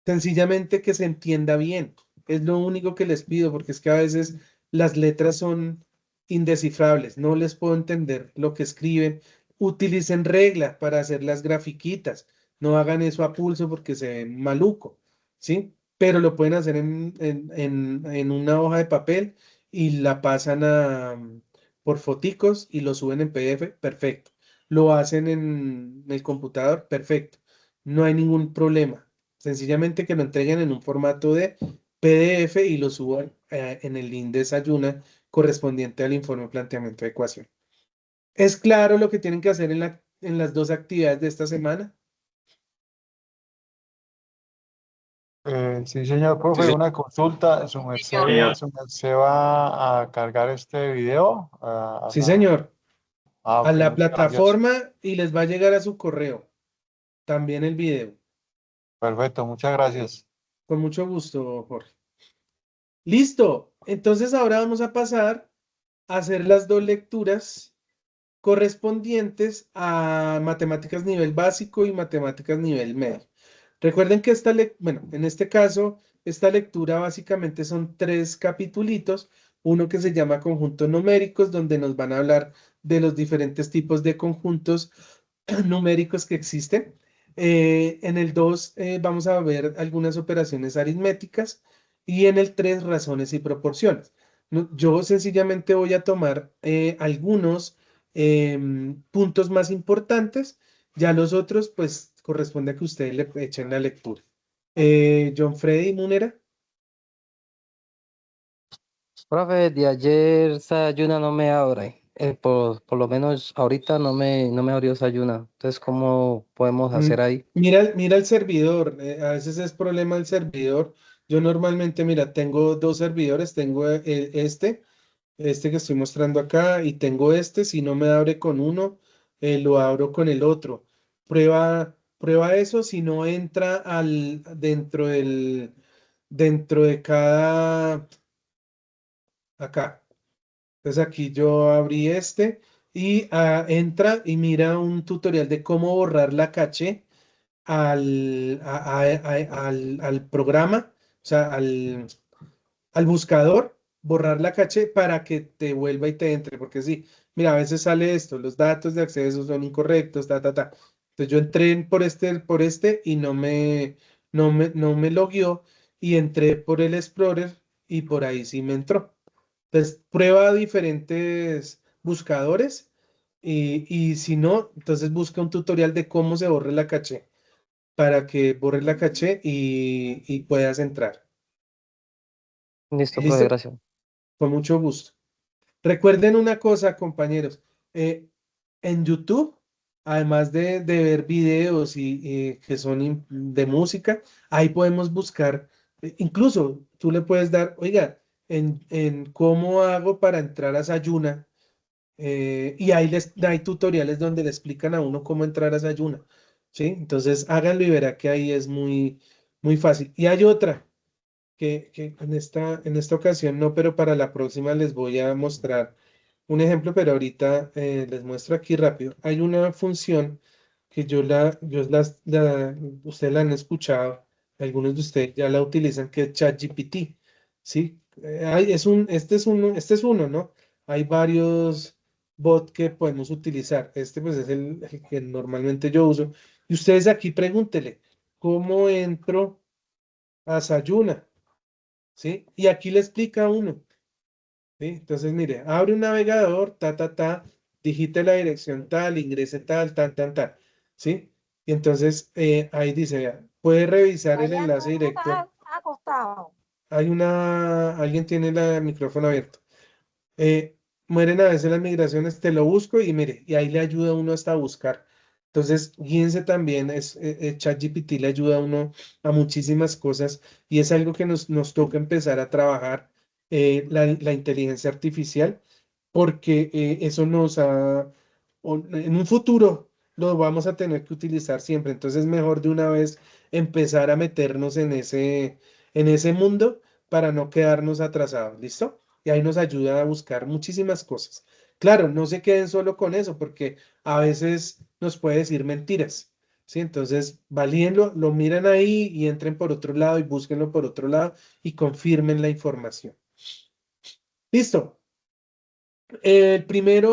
Sencillamente que se entienda bien. Es lo único que les pido, porque es que a veces las letras son indescifrables, no les puedo entender lo que escriben. Utilicen regla para hacer las grafiquitas, no hagan eso a pulso porque se ve maluco, ¿sí? Pero lo pueden hacer en una hoja de papel y la pasan por foticos y lo suben en PDF, perfecto. Lo hacen en el computador, perfecto. No hay ningún problema. Sencillamente que lo entreguen en un formato de PDF y lo suban en el link Desayuna correspondiente al informe de planteamiento de ecuación. ¿Es claro lo que tienen que hacer en las dos actividades de esta semana? Sí, señor profe, una consulta. Señor. Su merced va a cargar este video Sí, señor. A Ok, la muchas gracias. plataforma y les va a llegar a su correo también el video. Perfecto, muchas gracias. Con mucho gusto, Jorge. Listo. Entonces ahora vamos a pasar a hacer las dos lecturas correspondientes a matemáticas nivel básico y matemáticas nivel medio. Recuerden que bueno, en este caso, esta lectura básicamente son 3 capitulitos, uno que se llama conjuntos numéricos, donde nos van a hablar de los diferentes tipos de conjuntos numéricos que existen. En el 2 vamos a ver algunas operaciones aritméticas y en el 3 razones y proporciones. Yo sencillamente voy a tomar algunos puntos más importantes, ya los otros pues corresponde a que ustedes le echen la lectura. John Freddy Munera. Profe, de ayer Sayuna no me abre. Por lo menos ahorita no me abrió Sayuna. Entonces, ¿cómo podemos Mm, hacer ahí? Mira el servidor, a veces es problema el servidor. Yo normalmente, mira, tengo dos servidores, tengo este que estoy mostrando acá y tengo este, si no me abre con uno, lo abro con el otro. Prueba eso, si no entra dentro de cada, acá. Entonces aquí yo abrí este y entra y mira un tutorial de cómo borrar la caché al programa, o sea, al buscador, borrar la caché para que te vuelva y te entre, porque sí, mira, a veces sale esto, los datos de acceso son incorrectos, ta, ta, ta. Entonces yo entré por este y no me logueó y entré por el Explorer y por ahí sí me entró. Entonces prueba diferentes buscadores y si no, entonces busca un tutorial de cómo se borra la caché para que borres la caché y puedas entrar. Listo, profe, ¿Listo? gracias. Con mucho gusto. Recuerden una cosa, compañeros. En YouTube, además de ver videos y que son de música, ahí podemos buscar, incluso tú le puedes dar, oiga, en cómo hago para entrar a Sayuna, y ahí hay tutoriales donde le explican a uno cómo entrar a Sayuna, ¿sí? Entonces háganlo y verá que ahí es muy, muy fácil. Y hay otra que en esta ocasión no, pero para la próxima les voy a mostrar un ejemplo, pero ahorita les muestro aquí rápido. Hay una función que ustedes la han escuchado, algunos de ustedes ya la utilizan, que es ChatGPT, ¿sí? Este es uno, ¿no? Hay varios bots que podemos utilizar. Este pues es el que normalmente yo uso. Y ustedes aquí pregúntele, ¿cómo entro a Sayuna? ¿Sí? Y aquí le explica a uno. ¿Sí? Entonces, mire, abre un navegador, digite la dirección tal, ingrese tal, tal. ¿Sí? Y entonces ahí dice, vea, puede revisar el enlace directo. Alguien tiene el micrófono abierto. Eh, Mueren a veces las migraciones, te lo busco y mire, y ahí le ayuda a uno hasta a buscar. Entonces, guíense también, ChatGPT le ayuda a uno a muchísimas cosas y es algo que nos toca empezar a trabajar, la inteligencia artificial, porque eso en un futuro lo vamos a tener que utilizar siempre. Entonces, mejor de una vez empezar a meternos en ese mundo para no quedarnos atrasados. ¿Listo? Y ahí nos ayuda a buscar muchísimas cosas. Claro, no se queden solo con eso, porque a veces nos puede decir mentiras, ¿sí? Entonces, valíenlo, lo miran ahí y entren por otro lado y búsquenlo por otro lado y confirmen la información. Listo. El primer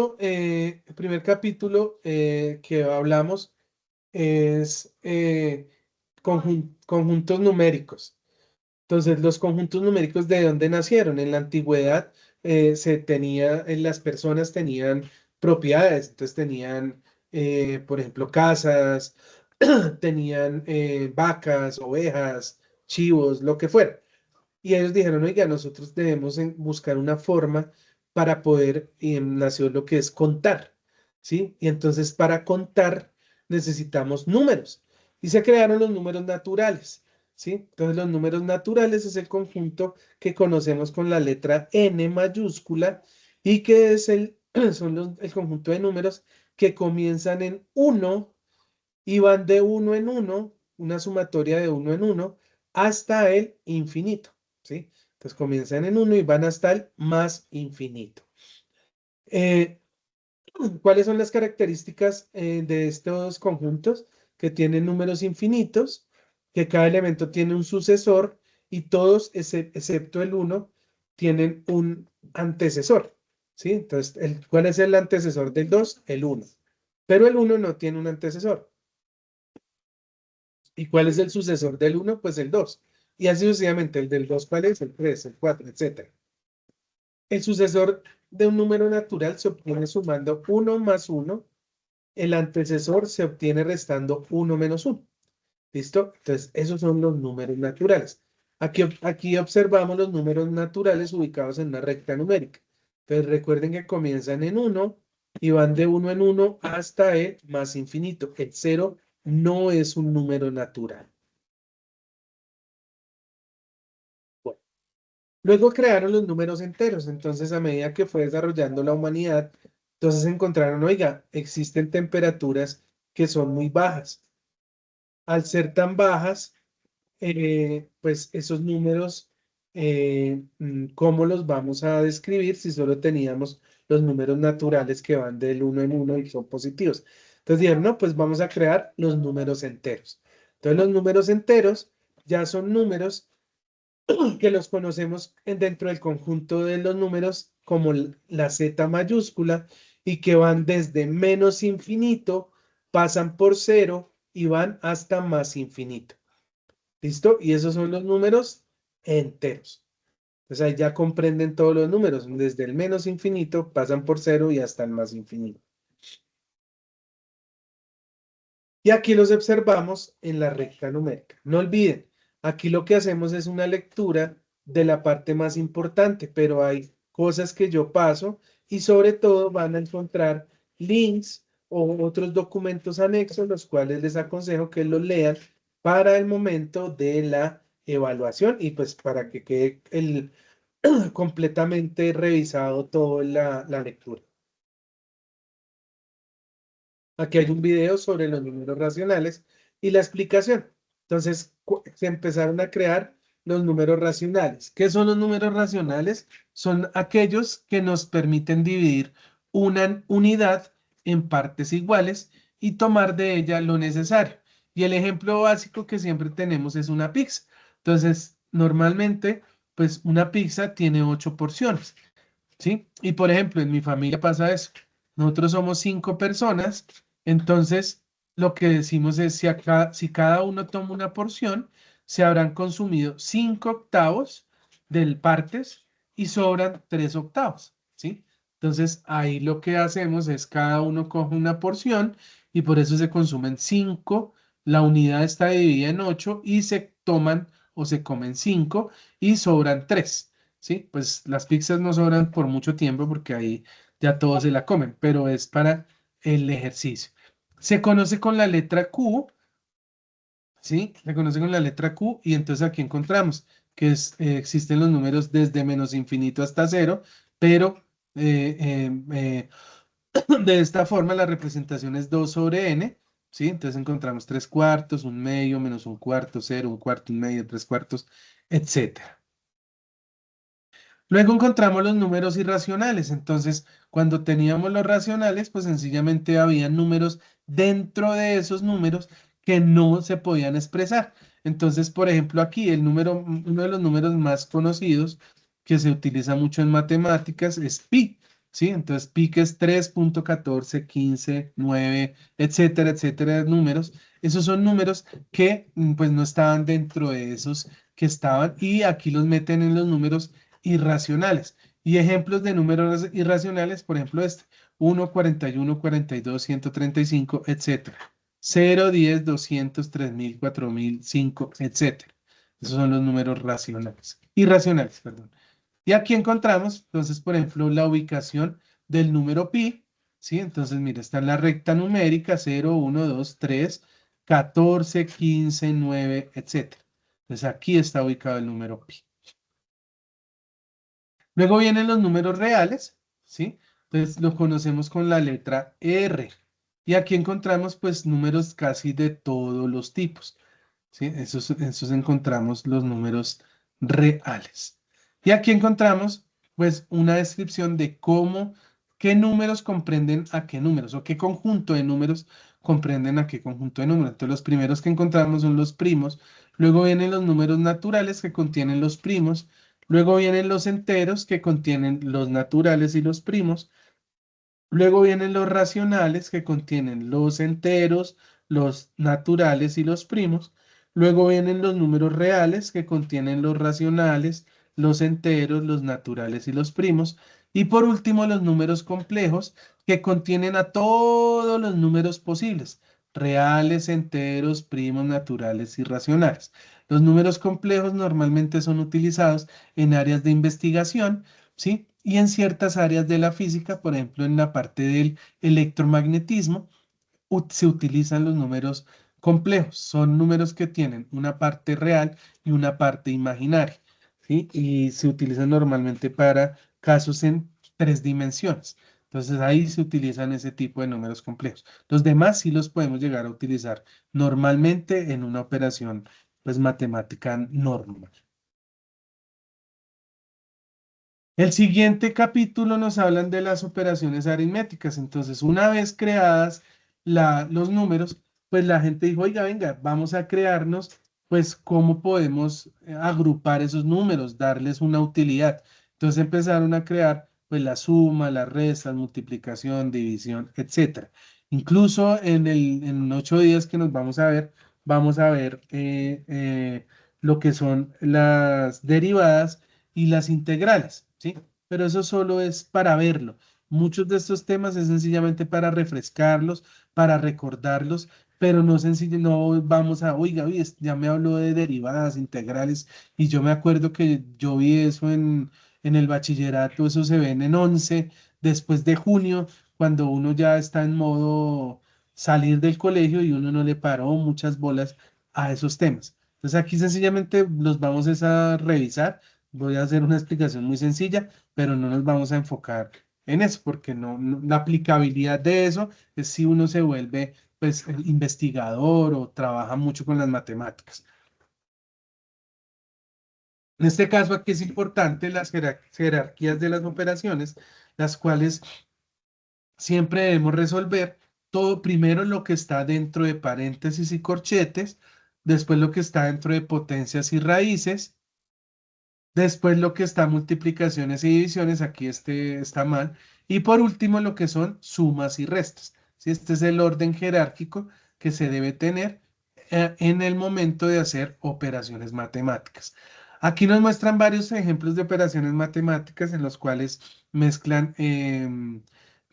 capítulo que hablamos es conjuntos numéricos. Entonces, los conjuntos numéricos, ¿de dónde nacieron? En la antigüedad, las personas tenían propiedades, entonces tenían, por ejemplo, casas, tenían vacas, ovejas, chivos, lo que fuera. Y ellos dijeron, oiga, nosotros debemos buscar una forma para poder, nació lo que es contar, ¿sí? Y entonces para contar necesitamos números. Y se crearon los números naturales, ¿sí? Entonces los números naturales es el conjunto que conocemos con la letra N mayúscula y que son el conjunto de números que comienzan en 1 y van de 1 en 1, una sumatoria de 1 en 1, hasta el infinito, ¿sí? Entonces comienzan en 1 y van hasta el más infinito. Eh, ¿Cuáles son las características de estos conjuntos? Que tienen números infinitos, que cada elemento tiene un sucesor y todos, excepto el 1, tienen un antecesor, ¿sí? Entonces, ¿cuál es el antecesor del 2? El 1. Pero el 1 no tiene un antecesor. ¿Y cuál es el sucesor del 1? Pues el 2. Y así sucesivamente, el del 2, ¿cuál es? El 3, el 4, etc. El sucesor de un número natural se obtiene sumando 1 más 1. El antecesor se obtiene restando 1 menos 1. ¿Listo? Entonces, esos son los números naturales. Aquí observamos los números naturales ubicados en una recta numérica. Entonces, recuerden que comienzan en 1 y van de 1 en 1 hasta el más infinito. El 0 no es un número natural. Bueno, luego crearon los números enteros. Entonces, a medida que fue desarrollando la humanidad, entonces encontraron, oiga, existen temperaturas que son muy bajas. Al ser tan bajas, pues esos números, ¿cómo los vamos a describir si solo teníamos los números naturales que van del 1 en 1 y son positivos? Entonces dijeron, no, pues vamos a crear los números enteros. Entonces los números enteros ya son números que los conocemos dentro del conjunto de los números como la Z mayúscula y que van desde menos infinito, pasan por 0 y van hasta más infinito. ¿Listo? Y esos son los números enteros. Entonces ahí ya comprenden todos los números, desde el menos infinito, pasan por 0 y hasta el más infinito. Y aquí los observamos en la recta numérica. No olviden, aquí lo que hacemos es una lectura de la parte más importante, pero hay cosas que yo paso y sobre todo van a encontrar links o otros documentos anexos, los cuales les aconsejo que los lean para el momento de la evaluación y pues para que quede completamente revisado toda la lectura. Aquí hay un video sobre los números racionales y la explicación. Entonces, se empezaron a crear los números racionales. ¿Qué son los números racionales? Son aquellos que nos permiten dividir una unidad en partes iguales y tomar de ella lo necesario. Y el ejemplo básico que siempre tenemos es una pizza. Entonces, normalmente, pues una pizza tiene 8 porciones, ¿sí? Y por ejemplo, en mi familia pasa eso. Nosotros somos 5 personas, entonces lo que decimos es si cada uno toma una porción, se habrán consumido 5 octavos del partes y sobran 3 octavos, ¿sí? Entonces ahí lo que hacemos es cada uno coge una porción y por eso se consumen 5, la unidad está dividida en 8 y se toman o se comen 5 y sobran 3. ¿Sí? Pues las pizzas no sobran por mucho tiempo porque ahí ya todos se la comen, pero es para el ejercicio. Se conoce con la letra Q, ¿sí? Se conoce con la letra Q y entonces aquí encontramos que existen los números desde menos infinito hasta cero, pero de esta forma la representación es 2 sobre n, ¿sí? Entonces encontramos 3 cuartos, 1 medio, menos 1 cuarto, 0, 1 cuarto, 1 medio, 3 cuartos, etcétera. Luego encontramos los números irracionales. Entonces, cuando teníamos los racionales, pues sencillamente había números dentro de esos números que no se podían expresar. Entonces, por ejemplo, aquí uno de los números más conocidos que se utiliza mucho en matemáticas es pi, ¿sí? Entonces, pi que es 3.14, 15, 9, etcétera, etcétera, números. Esos son números que pues no estaban dentro de esos que estaban y aquí los meten en los números irracionales. Y ejemplos de números irracionales, por ejemplo, 1, 41, 42, 135, etc. 0, 10, 200, 3000, 4000, 5, etc. Esos son los números racionales. Irracionales, perdón. Y aquí encontramos, entonces, por ejemplo, la ubicación del número pi, ¿sí? Entonces, mira, está en la recta numérica 0, 1, 2, 3, 14, 15, 9, etc. Entonces, aquí está ubicado el número pi. Luego vienen los números reales, ¿sí? Entonces lo conocemos con la letra R. Y aquí encontramos pues números casi de todos los tipos, ¿sí? Esos encontramos los números reales. Y aquí encontramos pues una descripción de qué números comprenden a qué números o qué conjunto de números comprenden a qué conjunto de números. Entonces los primeros que encontramos son los primos, luego vienen los números naturales que contienen los primos, luego vienen los enteros que contienen los naturales y los primos. Luego vienen los racionales que contienen los enteros, los naturales y los primos. Luego vienen los números reales que contienen los racionales, los enteros, los naturales y los primos. Y por último, los números complejos que contienen a todos los números posibles, reales, enteros, primos, naturales y racionales. Los números complejos normalmente son utilizados en áreas de investigación, ¿sí? Y en ciertas áreas de la física, por ejemplo, en la parte del electromagnetismo, se utilizan los números complejos. Son números que tienen una parte real y una parte imaginaria, ¿sí? Y se utilizan normalmente para casos en 3 dimensiones. Entonces ahí se utilizan ese tipo de números complejos. Los demás sí los podemos llegar a utilizar normalmente en una operación pues matemática normal. El siguiente capítulo nos hablan de las operaciones aritméticas. Entonces, una vez creadas los números, pues la gente dijo, oiga, venga, vamos a crearnos, pues, cómo podemos agrupar esos números, darles una utilidad. Entonces empezaron a crear, pues, la suma, la resta, multiplicación, división, etcétera. Incluso en 8 días que nos vamos a ver lo que son las derivadas y las integrales, ¿sí? Pero eso solo es para verlo. Muchos de estos temas es sencillamente para refrescarlos, para recordarlos, pero no vamos a, oiga, ya me habló de derivadas integrales y yo me acuerdo que yo vi eso en el bachillerato eso se ven en 11, después de junio, cuando uno ya está en modo salir del colegio y uno no le paró muchas bolas a esos temas. Entonces aquí sencillamente los vamos es a revisar. Voy a hacer una explicación muy sencilla, pero no nos vamos a enfocar en eso, porque la aplicabilidad de eso es si uno se vuelve pues investigador o trabaja mucho con las matemáticas. En este caso aquí es importante las jerarquías de las operaciones, las cuales siempre debemos resolver todo primero lo que está dentro de paréntesis y corchetes, después lo que está dentro de potencias y raíces, después lo que está multiplicaciones y divisiones, aquí este está mal, y por último lo que son sumas y restas. ¿Sí? Este es el orden jerárquico que se debe tener en el momento de hacer operaciones matemáticas. Aquí nos muestran varios ejemplos de operaciones matemáticas en los cuales mezclan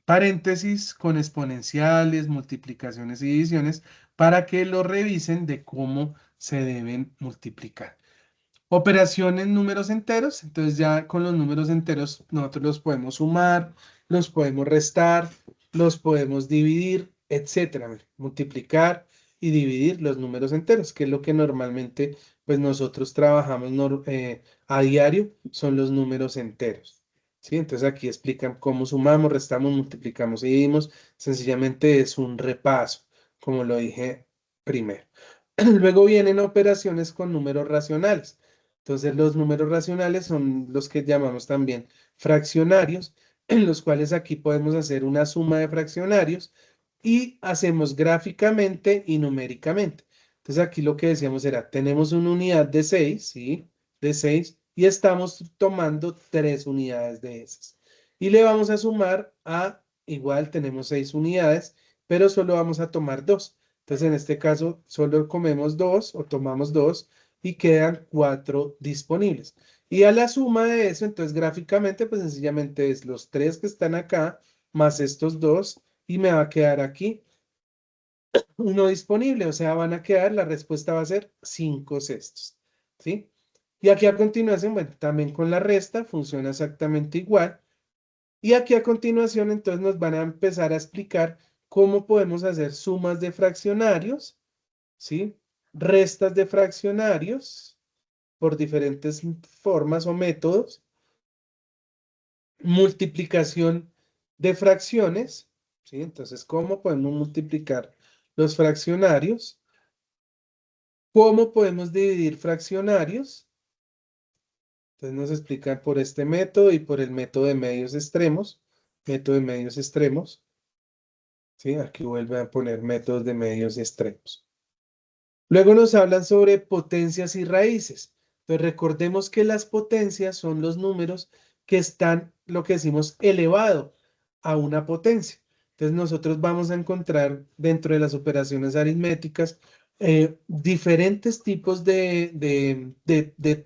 paréntesis con exponenciales, multiplicaciones y divisiones para que lo revisen de cómo se deben multiplicar. Operación en números enteros, entonces ya con los números enteros nosotros los podemos sumar, los podemos restar, los podemos dividir, etcétera, multiplicar y dividir los números enteros, que es lo que normalmente pues nosotros trabajamos a diario, son los números enteros. ¿Sí? Entonces aquí explican cómo sumamos, restamos, multiplicamos y dividimos, sencillamente es un repaso, como lo dije primero. Luego vienen operaciones con números racionales. Entonces los números racionales son los que llamamos también fraccionarios, en los cuales aquí podemos hacer una suma de fraccionarios y hacemos gráficamente y numéricamente. Entonces aquí lo que decíamos era, tenemos una unidad de 6, ¿sí? De 6, y estamos tomando 3 unidades de esas. Y le vamos a sumar a, igual tenemos 6 unidades, pero solo vamos a tomar 2. Entonces en este caso solo comemos 2 o tomamos 2 y quedan 4 disponibles. Y a la suma de eso, entonces gráficamente, pues sencillamente es los 3 que están acá, más estos 2, y me va a quedar aquí uno disponible, o sea, van a quedar, la respuesta va a ser 5 sextos, ¿sí? Y aquí a continuación, bueno, también con la resta funciona exactamente igual. Y aquí a continuación, entonces nos van a empezar a explicar cómo podemos hacer sumas de fraccionarios, ¿sí? Restas de fraccionarios por diferentes formas o métodos, multiplicación de fracciones, ¿sí? Entonces, ¿cómo podemos multiplicar los fraccionarios? ¿Cómo podemos dividir fraccionarios? Entonces nos explican por este método y por el método de medios extremos, método de medios extremos, ¿sí? Aquí vuelven a poner métodos de medios extremos. Luego nos hablan sobre potencias y raíces. Entonces recordemos que las potencias son los números que están, lo que decimos, elevado a una potencia. Entonces nosotros vamos a encontrar dentro de las operaciones aritméticas diferentes tipos de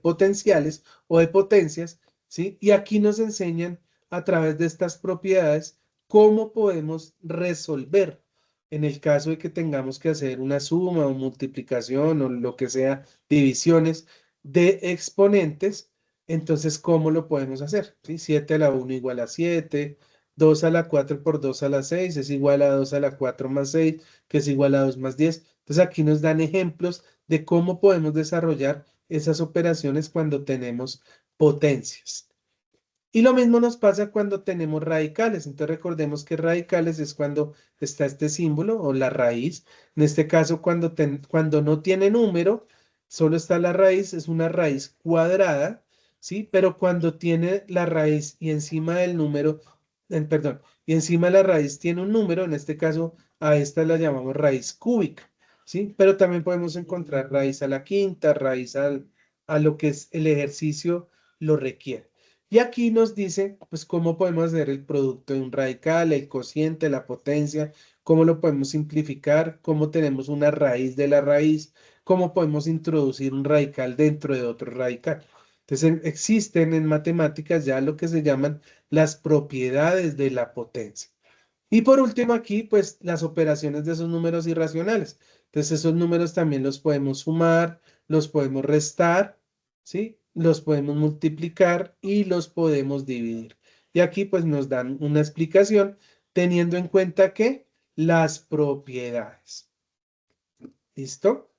potenciales o de potencias, ¿sí? Y aquí nos enseñan a través de estas propiedades cómo podemos resolver en el caso de que tengamos que hacer una suma o multiplicación o lo que sea, divisiones de exponentes, entonces, ¿cómo lo podemos hacer? ¿Sí? 7 a la 1 igual a 7, 2 a la 4 por 2 a la 6 es igual a 2 a la 4 más 6, que es igual a 2 más 10. Entonces, aquí nos dan ejemplos de cómo podemos desarrollar esas operaciones cuando tenemos potencias. Y lo mismo nos pasa cuando tenemos radicales. Entonces recordemos que radicales es cuando está este símbolo o la raíz. En este caso, cuando no tiene número, solo está la raíz, es una raíz cuadrada, ¿sí? Pero cuando tiene la raíz y encima del número, perdón, y encima de la raíz tiene un número, en este caso a esta la llamamos raíz cúbica, ¿sí? Pero también podemos encontrar raíz a la quinta, raíz a lo que es el ejercicio lo requiere. Y aquí nos dice, pues, cómo podemos hacer el producto de un radical, el cociente, la potencia, cómo lo podemos simplificar, cómo tenemos una raíz de la raíz, cómo podemos introducir un radical dentro de otro radical. Entonces, existen en matemáticas ya lo que se llaman las propiedades de la potencia. Y por último aquí, pues, las operaciones de esos números irracionales. Entonces, esos números también los podemos sumar, los podemos restar, ¿sí? los podemos multiplicar y los podemos dividir. Y aquí pues nos dan una explicación teniendo en cuenta que las propiedades. ¿Listo?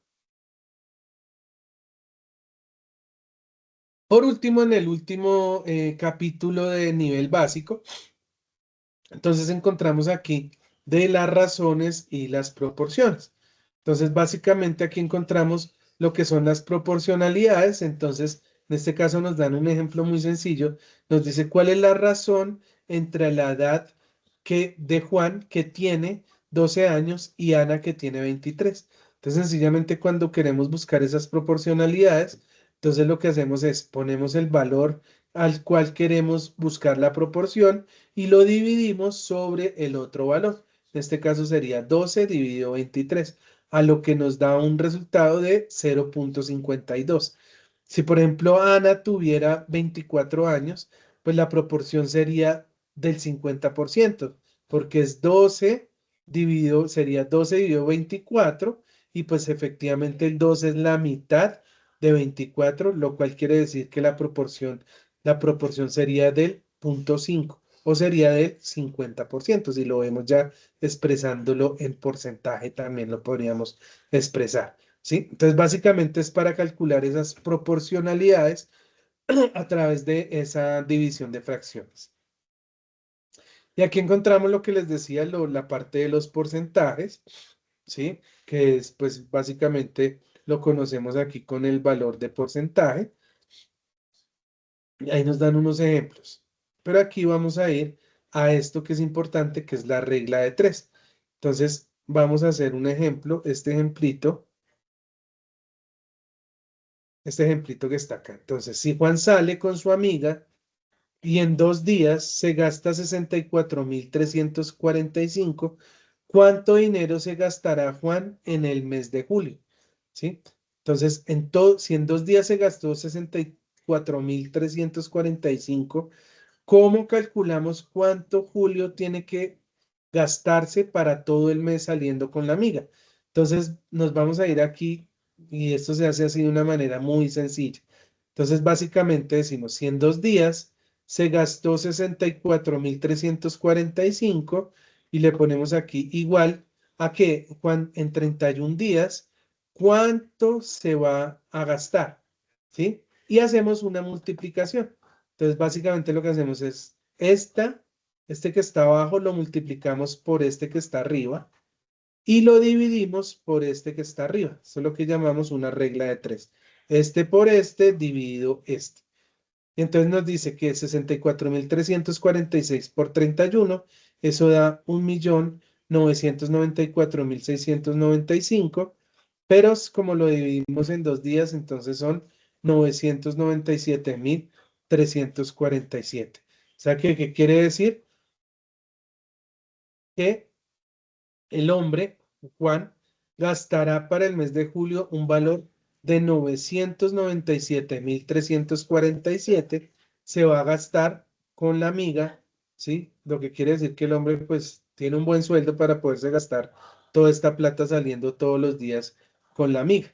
Por último, en el último capítulo de nivel básico, entonces encontramos aquí de las razones y las proporciones. Entonces, básicamente aquí encontramos lo que son las proporcionalidades. Entonces, en este caso nos dan un ejemplo muy sencillo. Nos dice cuál es la razón entre la edad de Juan, que tiene 12 años, y Ana, que tiene 23. Entonces, sencillamente cuando queremos buscar esas proporcionalidades, entonces lo que hacemos es ponemos el valor al cual queremos buscar la proporción y lo dividimos sobre el otro valor. En este caso sería 12 dividido 23, a lo que nos da un resultado de 0.52. Si por ejemplo Ana tuviera 24 años, pues la proporción sería del 50%, porque es 12 dividido, sería 12 dividido 24, y pues efectivamente el 12 es la mitad de 24, lo cual quiere decir que la proporción sería del 0.5 o sería del 50%. Si lo vemos ya expresándolo en porcentaje, también lo podríamos expresar, ¿sí? Entonces, básicamente es para calcular esas proporcionalidades a través de esa división de fracciones. Y aquí encontramos lo que les decía, la parte de los porcentajes, ¿sí? Que es, pues, básicamente lo conocemos aquí con el valor de porcentaje. Y ahí nos dan unos ejemplos. Pero aquí vamos a ir a esto que es importante, que es la regla de 3. Entonces, vamos a hacer un ejemplo, este ejemplito que está acá. Entonces, si Juan sale con su amiga y en 2 días se gasta 64.345, ¿cuánto dinero se gastará Juan en el mes de julio? ¿Sí? Entonces, si en 2 días se gastó 64.345, ¿cómo calculamos cuánto Julio tiene que gastarse para todo el mes saliendo con la amiga? Entonces, nos vamos a ir aquí y esto se hace así de una manera muy sencilla. Entonces, básicamente decimos, si en 2 días se gastó 64.345 y le ponemos aquí igual a que en 31 días, ¿cuánto se va a gastar? ¿Sí? Y hacemos una multiplicación. Entonces, básicamente lo que hacemos es este que está abajo lo multiplicamos por este que está arriba y lo dividimos por este que está arriba. Eso es lo que llamamos una regla de 3. Este por este dividido este. Y entonces nos dice que 64.346 por 31, eso da 1.994.695, pero como lo dividimos en 2 días, entonces son 997.347. O sea, ¿qué quiere decir? Que el hombre, Juan, gastará para el mes de julio un valor de 997.347, se va a gastar con la amiga, ¿sí? Lo que quiere decir que el hombre pues tiene un buen sueldo para poderse gastar toda esta plata saliendo todos los días con la amiga,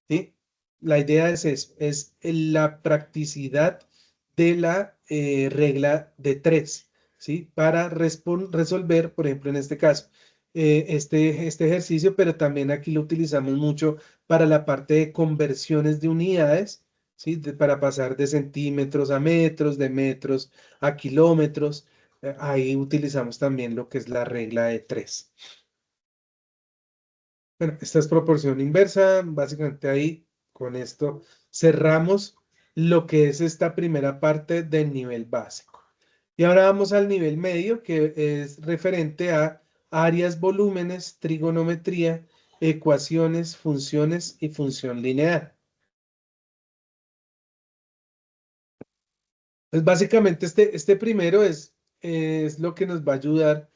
¿sí? La idea es eso, es la practicidad de la regla de 3, ¿sí? Para resolver, por ejemplo, en este caso, este ejercicio, pero también aquí lo utilizamos mucho para la parte de conversiones de unidades, ¿sí? Para pasar de centímetros a metros, de metros a kilómetros. Ahí utilizamos también lo que es la regla de 3. Bueno, esta es proporción inversa. Básicamente ahí con esto cerramos lo que es esta primera parte del nivel básico. Y ahora vamos al nivel medio, que es referente a áreas, volúmenes, trigonometría, ecuaciones, funciones y función lineal. Pues básicamente este primero es lo que nos va a ayudar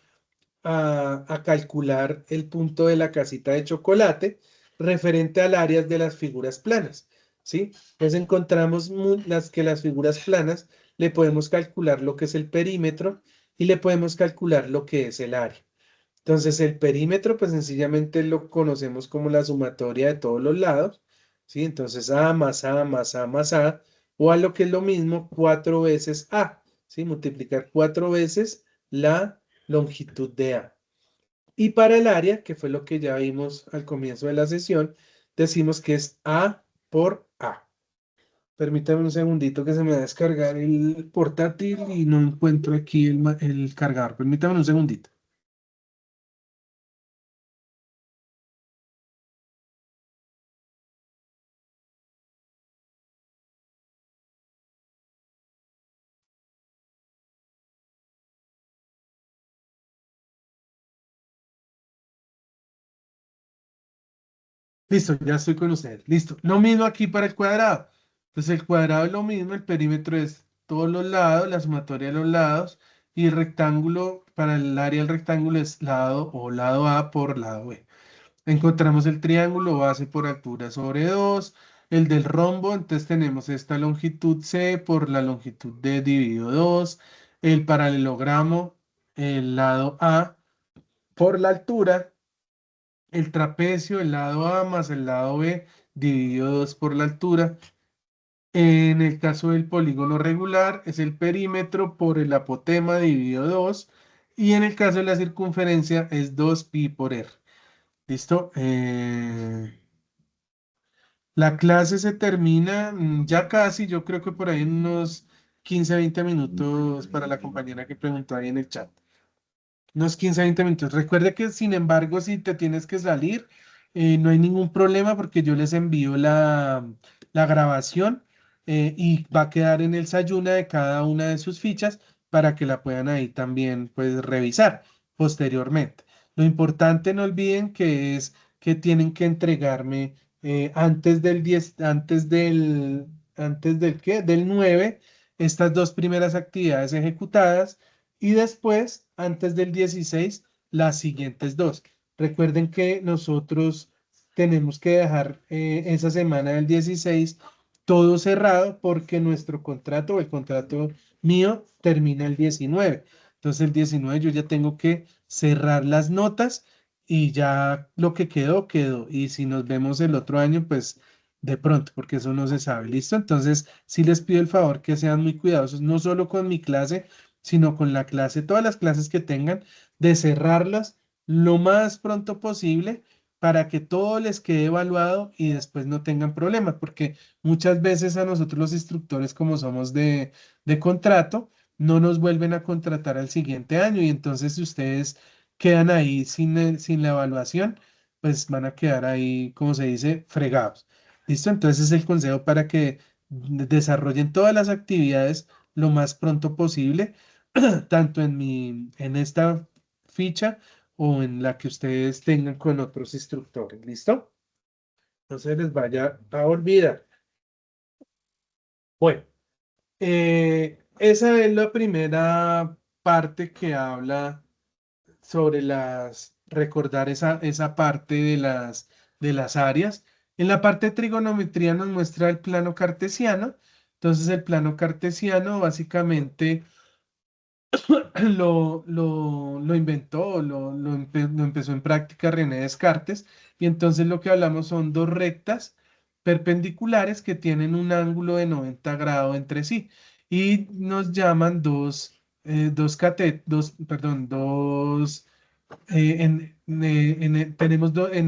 a calcular el punto de la casita de chocolate referente al área de las figuras planas, ¿sí? Entonces encontramos las figuras planas le podemos calcular lo que es el perímetro y le podemos calcular lo que es el área. Entonces el perímetro pues sencillamente lo conocemos como la sumatoria de todos los lados, ¿sí? Entonces A más A más A más A, o a lo que es lo mismo 4 veces A, ¿sí? Multiplicar 4 veces la longitud de A. Y para el área, que fue lo que ya vimos al comienzo de la sesión, decimos que es A por A. Permítame un segundito que se me va a descargar el portátil y no encuentro aquí el cargador. Permítame un segundito. Listo, ya estoy con ustedes. Listo. Lo mismo aquí para el cuadrado. Entonces el cuadrado es lo mismo, el perímetro es todos los lados, la sumatoria de los lados, y el rectángulo, para el área del rectángulo es lado o lado A por lado B. Encontramos el triángulo base por altura sobre 2, el del rombo, entonces tenemos esta longitud C por la longitud D dividido 2, el paralelogramo, el lado A por la altura, el trapecio, el lado A más el lado B dividido 2 por la altura. En el caso del polígono regular es el perímetro por el apotema dividido 2 y en el caso de la circunferencia es 2pi por r. ¿Listo? La clase se termina ya casi, yo creo que por ahí en unos 15, 20 minutos para la compañera que preguntó ahí en el chat. Unos 15, 20 minutos. Recuerde que, sin embargo, si te tienes que salir, no hay ningún problema porque yo les envío la grabación y va a quedar en el Sayuna de cada una de sus fichas para que la puedan ahí también pues revisar posteriormente. Lo importante, no olviden que es que tienen que entregarme antes del 10, antes del ¿qué? Del 9, estas dos primeras actividades ejecutadas y después, antes del 16, las siguientes dos. Recuerden que nosotros tenemos que dejar esa semana del 16 todo cerrado porque nuestro contrato, el contrato mío, termina el 19. Entonces el 19 yo ya tengo que cerrar las notas y ya lo que quedó, quedó. Y si nos vemos el otro año, pues de pronto, porque eso no se sabe. ¿Listo? Entonces sí les pido el favor que sean muy cuidadosos, no solo con mi clase, sino con la clase, todas las clases que tengan, de cerrarlas lo más pronto posible para que todo les quede evaluado y después no tengan problemas, porque muchas veces a nosotros los instructores, como somos de contrato, no nos vuelven a contratar al siguiente año y entonces si ustedes quedan ahí sin la evaluación, pues van a quedar ahí, como se dice, fregados. ¿Listo? Entonces es el consejo para que desarrollen todas las actividades lo más pronto posible tanto en esta ficha o en la que ustedes tengan con otros instructores. ¿Listo? No se les vaya a olvidar. Bueno, esa es la primera parte que habla sobre recordar esa parte de las áreas. En la parte de trigonometría nos muestra el plano cartesiano. Entonces, el plano cartesiano básicamente lo inventó, lo empezó en práctica René Descartes, y entonces lo que hablamos son dos rectas perpendiculares que tienen un ángulo de 90 grados entre sí, y nos llaman en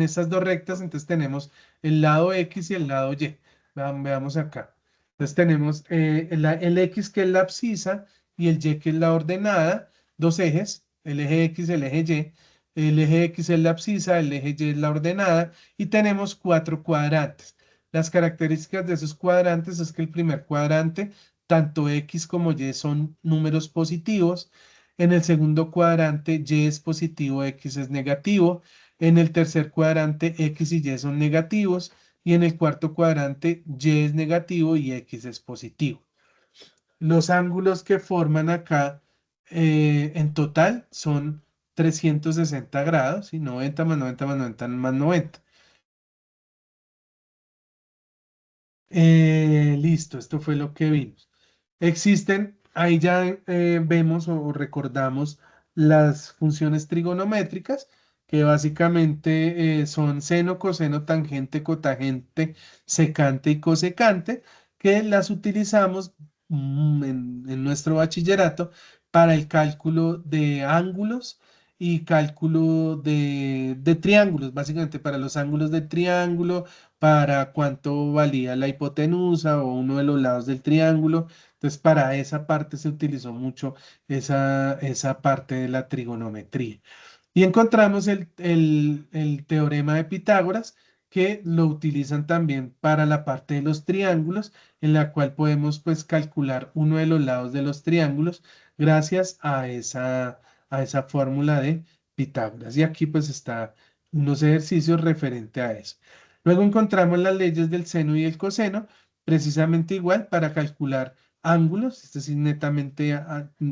estas dos rectas, entonces tenemos el lado X y el lado Y. Veamos acá. Entonces tenemos el X que es la abscisa y el Y que es la ordenada, dos ejes, el eje X y el eje Y. El eje X es la abscisa, el eje Y es la ordenada y tenemos 4 cuadrantes. Las características de esos cuadrantes es que el primer cuadrante, tanto X como Y son números positivos. En el segundo cuadrante, Y es positivo, X es negativo. En el tercer cuadrante, X y Y son negativos. Y en el cuarto cuadrante, Y es negativo y X es positivo. Los ángulos que forman acá en total son 360 grados, y 90 más 90 más 90 más 90. Listo, esto fue lo que vimos. Existen, ahí ya vemos o recordamos las funciones trigonométricas, que básicamente son seno, coseno, tangente, cotangente, secante y cosecante, que las utilizamos en nuestro bachillerato para el cálculo de ángulos y cálculo de triángulos, básicamente para los ángulos de triángulo, para cuánto valía la hipotenusa o uno de los lados del triángulo. Entonces, para esa parte se utilizó mucho esa parte de la trigonometría. Y encontramos el teorema de Pitágoras, que lo utilizan también para la parte de los triángulos, en la cual podemos pues calcular uno de los lados de los triángulos gracias a esa fórmula de Pitágoras. Y aquí pues está unos ejercicios referente a eso. Luego encontramos las leyes del seno y el coseno, precisamente igual para calcular ángulos, es decir, netamente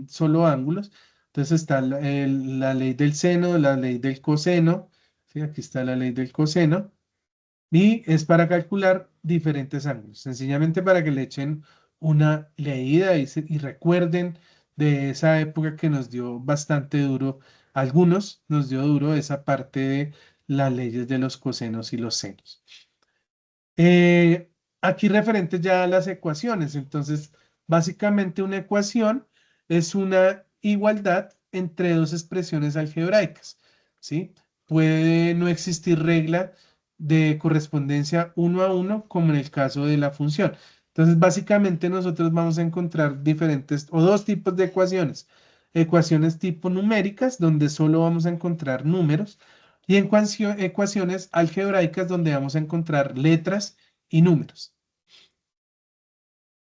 solo ángulos. Entonces está la ley del seno, la ley del coseno, ¿sí? Aquí está la ley del coseno, y es para calcular diferentes ángulos, sencillamente para que le echen una leída y recuerden de esa época que nos dio bastante duro, algunos nos dio duro esa parte de las leyes de los cosenos y los senos. Aquí referente ya a las ecuaciones, entonces básicamente una ecuación es una igualdad entre dos expresiones algebraicas, ¿sí? Puede no existir regla de correspondencia uno a uno como en el caso de la función. Entonces básicamente nosotros vamos a encontrar diferentes o dos tipos de ecuaciones. Ecuaciones tipo numéricas, donde solo vamos a encontrar números, y ecuaciones algebraicas, donde vamos a encontrar letras y números.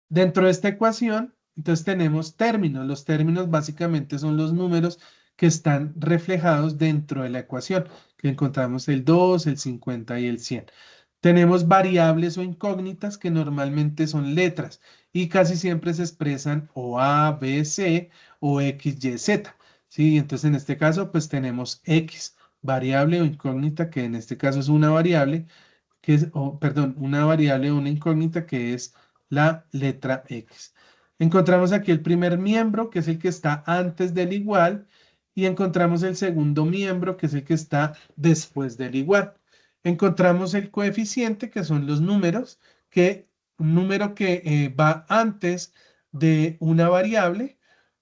Dentro de esta ecuación, entonces tenemos términos. Los términos básicamente son los números que están reflejados dentro de la ecuación, que encontramos el 2, el 50 y el 100. Tenemos variables o incógnitas que normalmente son letras y casi siempre se expresan o A, B, C o X, Y, Z. ¿Sí? Entonces en este caso pues tenemos X, variable o incógnita, que en este caso es una variable, una variable o una incógnita que es la letra X. Encontramos aquí el primer miembro, que es el que está antes del igual, y encontramos el segundo miembro, que es el que está después del igual. Encontramos el coeficiente, que son los números, un número que va antes de una variable,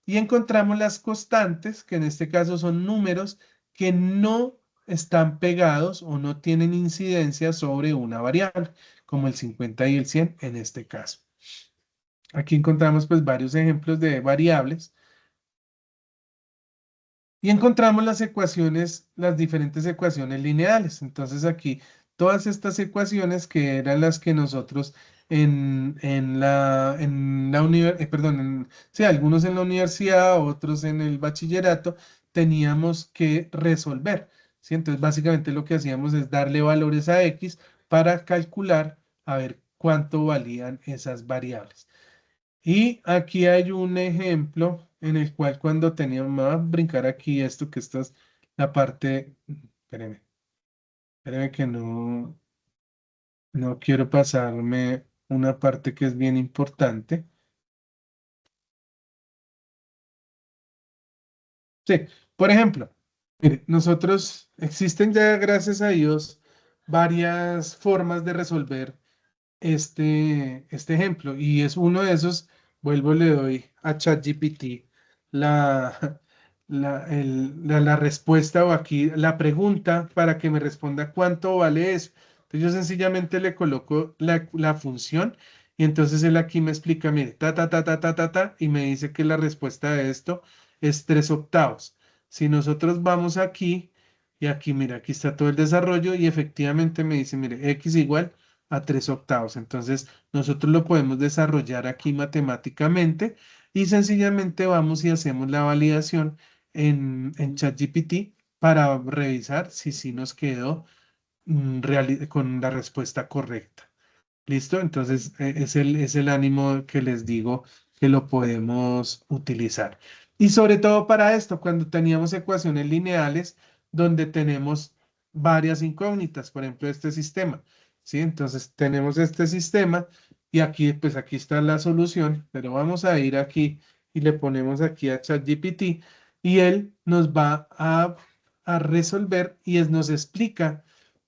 y encontramos las constantes, que en este caso son números que no están pegados o no tienen incidencia sobre una variable, como el 50 y el 100 en este caso. Aquí encontramos pues varios ejemplos de variables. Y encontramos las ecuaciones, las diferentes ecuaciones lineales. Entonces aquí todas estas ecuaciones que eran las que nosotros sí, algunos en la universidad, otros en el bachillerato, teníamos que resolver. ¿Sí? Entonces básicamente lo que hacíamos es darle valores a X para calcular a ver cuánto valían esas variables. Y aquí hay un ejemplo en el cual cuando teníamos, me voy a brincar aquí esto, que esta es la parte, espérenme que no quiero pasarme una parte que es bien importante. Sí, por ejemplo, mire, existen ya, gracias a Dios, varias formas de resolver este ejemplo. Y es uno de esos, le doy a ChatGPT la, la respuesta o aquí la pregunta para que me responda cuánto vale eso. Entonces yo sencillamente le coloco la función y entonces él aquí me explica, mire, y me dice que la respuesta de esto es 3/8. Si nosotros vamos aquí y aquí, mira, aquí está todo el desarrollo y efectivamente me dice, mire, X igual a 3/8. Entonces, nosotros lo podemos desarrollar aquí matemáticamente y sencillamente vamos y hacemos la validación en ChatGPT para revisar si sí nos quedó con la respuesta correcta. ¿Listo? Entonces, es el ánimo que les digo que lo podemos utilizar. Y sobre todo para esto, cuando teníamos ecuaciones lineales donde tenemos varias incógnitas, por ejemplo, este sistema, ¿sí? Entonces, tenemos este sistema y aquí, pues aquí está la solución, pero vamos a ir aquí y le ponemos aquí a ChatGPT y él nos va a resolver y nos explica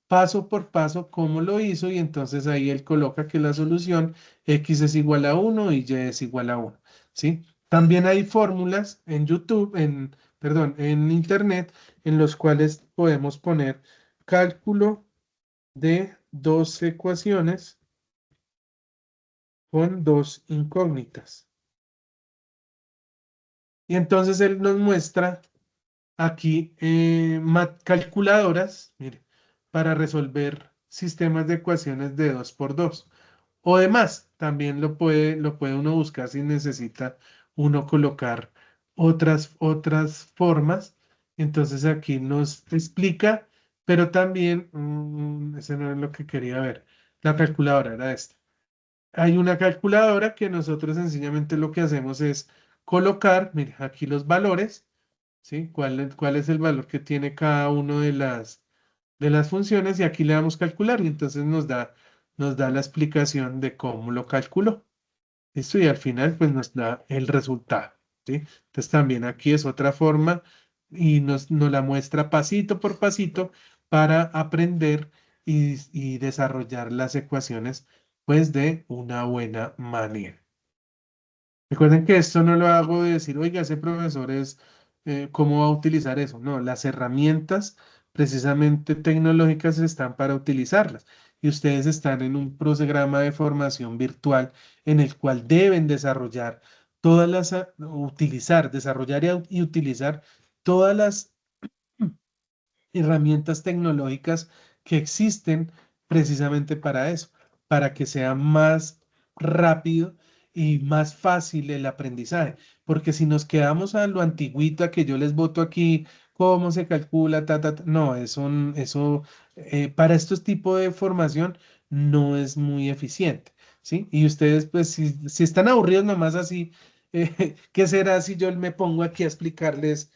paso por paso cómo lo hizo y entonces ahí él coloca que la solución X es igual a 1 y Y es igual a 1, ¿sí? También hay fórmulas en YouTube, perdón, en Internet, en los cuales podemos poner cálculo de dos ecuaciones con dos incógnitas. Y entonces él nos muestra aquí calculadoras, mire, para resolver sistemas de ecuaciones de 2 por 2. O demás, también lo puede uno buscar si necesita uno colocar otras formas. Entonces aquí nos explica, pero también, ese no es lo que quería ver. La calculadora era esta. Hay una calculadora que nosotros sencillamente lo que hacemos es colocar, mire, aquí los valores, ¿sí? ¿Cuál es el valor que tiene cada uno de las funciones? Y aquí le damos calcular y entonces nos da la explicación de cómo lo calculó. Listo, y al final pues nos da el resultado, ¿sí? Entonces también aquí es otra forma y nos la muestra pasito por pasito para aprender y desarrollar las ecuaciones pues de una buena manera. Recuerden que esto no lo hago de decir, oiga, ese profesor es, ¿cómo va a utilizar eso? No, las herramientas precisamente tecnológicas están para utilizarlas. Y ustedes están en un programa de formación virtual en el cual deben desarrollar desarrollar y utilizar todas las herramientas tecnológicas que existen precisamente para eso, para que sea más rápido y más fácil el aprendizaje. Porque si nos quedamos a lo antiguito, a que yo les boto aquí cómo se calcula, no, para estos tipos de formación no es muy eficiente, ¿sí? Y ustedes, pues, si están aburridos nomás así, ¿qué será si yo me pongo aquí a explicarles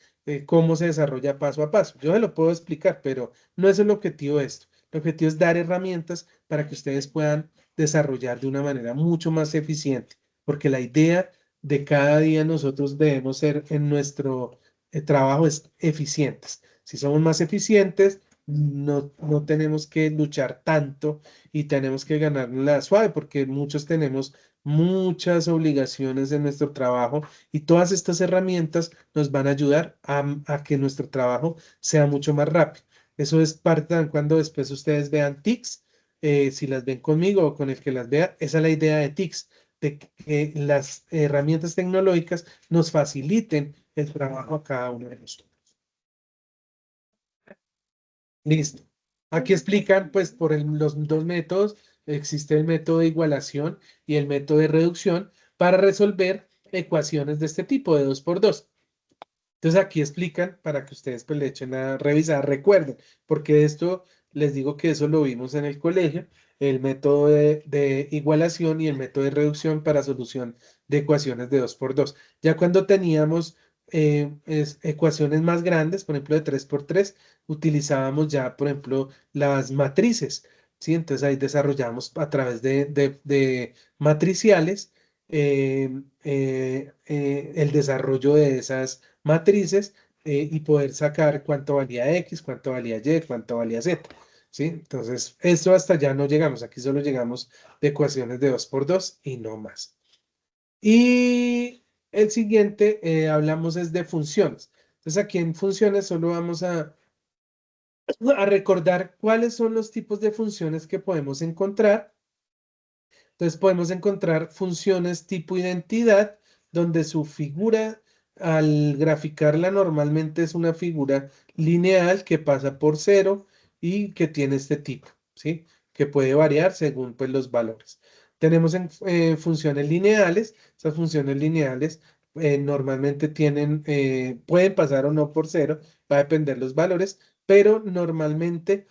cómo se desarrolla paso a paso? Yo se lo puedo explicar, pero no es el objetivo de esto. El objetivo es dar herramientas para que ustedes puedan desarrollar de una manera mucho más eficiente, porque la idea de cada día nosotros debemos ser en nuestro trabajo es eficientes. Si somos más eficientes, no tenemos que luchar tanto y tenemos que ganar la suave, porque muchos tenemos muchas obligaciones en nuestro trabajo y todas estas herramientas nos van a ayudar a que nuestro trabajo sea mucho más rápido. Eso es parte de cuando después ustedes vean TICs, si las ven conmigo o con el que las vea, esa es la idea de TICs, de que las herramientas tecnológicas nos faciliten el trabajo a cada uno de nosotros. Listo. Aquí explican, pues, por los dos métodos, existe el método de igualación y el método de reducción para resolver ecuaciones de este tipo, de 2 por 2. Entonces aquí explican para que ustedes pues le echen a revisar, recuerden, porque esto les digo que eso lo vimos en el colegio, el método de igualación y el método de reducción para solución de ecuaciones de 2 por 2. Ya cuando teníamos ecuaciones más grandes, por ejemplo de 3 por 3, utilizábamos ya, por ejemplo, las matrices, ¿sí? Entonces ahí desarrollamos a través de matriciales el desarrollo de esas matrices y poder sacar cuánto valía X, cuánto valía Y, cuánto valía Z, ¿sí? Entonces, esto hasta ya no llegamos, aquí solo llegamos de ecuaciones de 2 por 2 y no más. Y el siguiente, hablamos es de funciones. Entonces, aquí en funciones solo vamos a recordar cuáles son los tipos de funciones que podemos encontrar. Entonces, podemos encontrar funciones tipo identidad, donde su figura al graficarla normalmente es una figura lineal que pasa por 0 y que tiene este tipo, ¿sí? Que puede variar según pues, los valores. Tenemos funciones lineales. Esas funciones lineales normalmente pueden pasar o no por 0, va a depender los valores, pero normalmente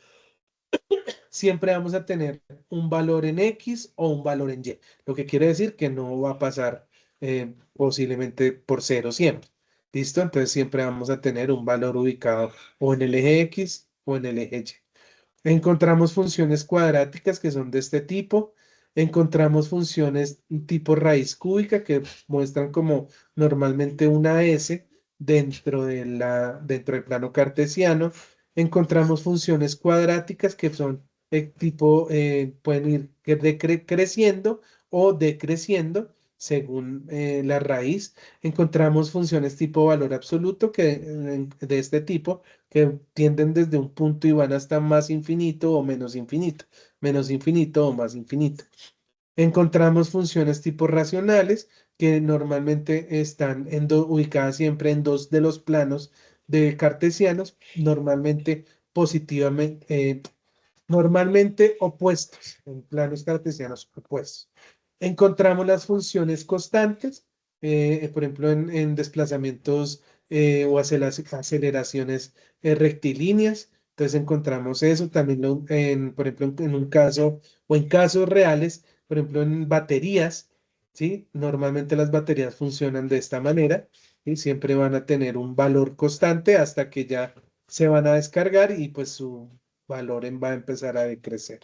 siempre vamos a tener un valor en X o un valor en Y, lo que quiere decir que no va a pasar posiblemente por 0 siempre. ¿Listo? Entonces siempre vamos a tener un valor ubicado o en el eje X o en el eje Y. Encontramos funciones cuadráticas que son de este tipo. Encontramos funciones tipo raíz cúbica que muestran como normalmente una S dentro del plano cartesiano. Encontramos funciones cuadráticas que son pueden ir creciendo o decreciendo según la raíz. Encontramos funciones tipo valor absoluto de este tipo que tienden desde un punto y van hasta más infinito o menos infinito o más infinito. Encontramos funciones tipo racionales que normalmente están ubicadas siempre en dos de los planos de cartesianos, normalmente opuestos, en planos cartesianos opuestos. Encontramos las funciones constantes, por ejemplo, en desplazamientos o aceleraciones rectilíneas. Entonces encontramos eso también, por ejemplo, en un caso o en casos reales, por ejemplo, en baterías, ¿sí? Normalmente las baterías funcionan de esta manera y siempre van a tener un valor constante hasta que ya se van a descargar y pues su valor va a empezar a decrecer.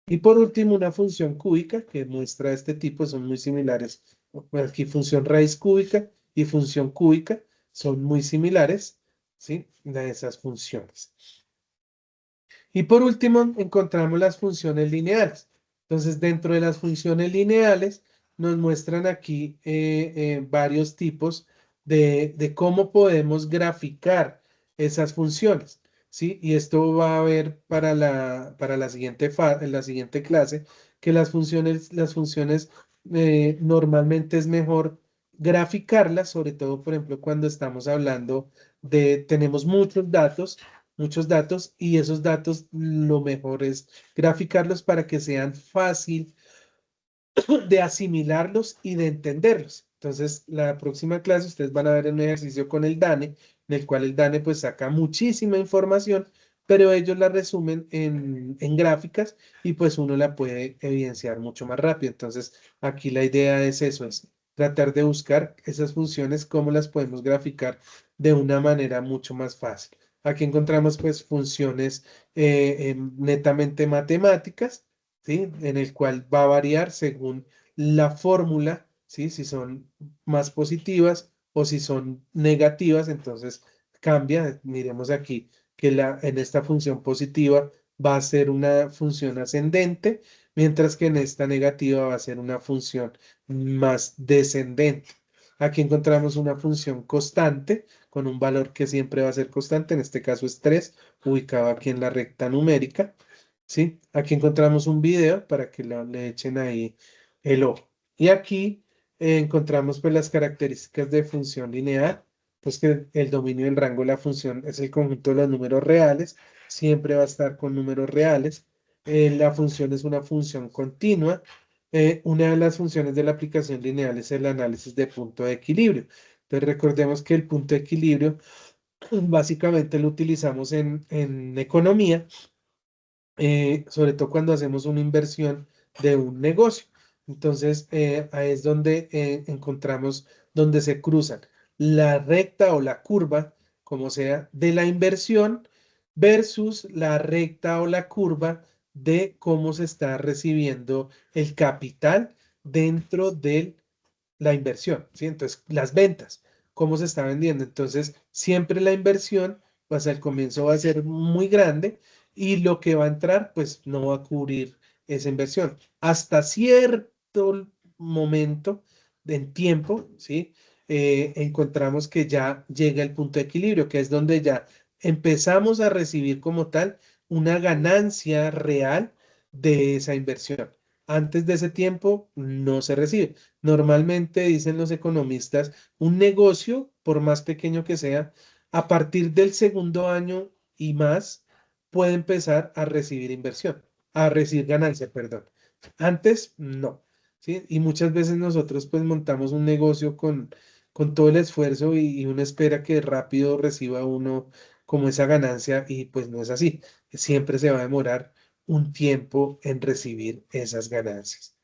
Y por último, una función cúbica que muestra este tipo, son muy similares. Bueno, aquí función raíz cúbica y función cúbica son muy similares, ¿sí? De esas funciones. Y por último, encontramos las funciones lineales. Entonces, dentro de las funciones lineales, nos muestran aquí varios tipos de cómo podemos graficar esas funciones, ¿sí? Y esto va a ver para la en la siguiente clase, que las funciones normalmente es mejor graficarlas, sobre todo, por ejemplo, cuando estamos hablando tenemos muchos datos y esos datos lo mejor es graficarlos para que sean fácil de asimilarlos y de entenderlos. Entonces, la próxima clase ustedes van a ver un ejercicio con el DANE, en el cual el DANE pues saca muchísima información, pero ellos la resumen en gráficas y pues uno la puede evidenciar mucho más rápido. Entonces, aquí la idea es eso, es tratar de buscar esas funciones, cómo las podemos graficar de una manera mucho más fácil. Aquí encontramos pues funciones netamente matemáticas, ¿sí? En el cual va a variar según la fórmula, ¿sí? Si son más positivas o si son negativas, entonces cambia. Miremos aquí que en esta función positiva va a ser una función ascendente, mientras que en esta negativa va a ser una función más descendente. Aquí encontramos una función constante con un valor que siempre va a ser constante, en este caso es 3, ubicado aquí en la recta numérica. ¿Sí? Aquí encontramos un video para que le echen ahí el ojo. Y aquí encontramos pues las características de función lineal, pues que el dominio del rango de la función es el conjunto de los números reales, siempre va a estar con números reales. La función es una función continua. Una de las funciones de la aplicación lineal es el análisis de punto de equilibrio. Entonces recordemos que el punto de equilibrio básicamente lo utilizamos en economía, sobre todo cuando hacemos una inversión de un negocio. Entonces, ahí es donde encontramos donde se cruzan la recta o la curva, como sea, de la inversión versus la recta o la curva de cómo se está recibiendo el capital dentro de la inversión, ¿sí? Entonces, las ventas, cómo se está vendiendo. Entonces, siempre la inversión, pues al comienzo va a ser muy grande y lo que va a entrar, pues no va a cubrir esa inversión. Hasta cierto momento en tiempo, ¿sí? Encontramos que ya llega el punto de equilibrio, que es donde ya empezamos a recibir como tal una ganancia real de esa inversión. Antes de ese tiempo no se recibe. Normalmente, dicen los economistas, un negocio, por más pequeño que sea, a partir del segundo año y más, puede empezar a recibir inversión, a recibir ganancia, perdón. Antes, no. ¿Sí? Y muchas veces nosotros pues montamos un negocio con todo el esfuerzo y uno espera que rápido reciba uno como esa ganancia y pues no es así. Siempre se va a demorar un tiempo en recibir esas ganancias.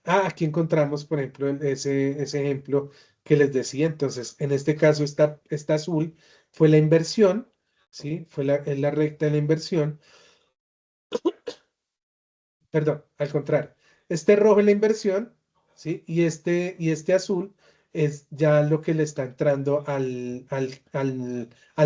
Aquí encontramos, por ejemplo, ese ejemplo que les decía. Entonces, en este caso, esta azul fue la inversión, ¿sí? Es la recta de la inversión. Perdón, al contrario. Este rojo es la inversión, ¿sí? Y este azul es ya lo que le está entrando al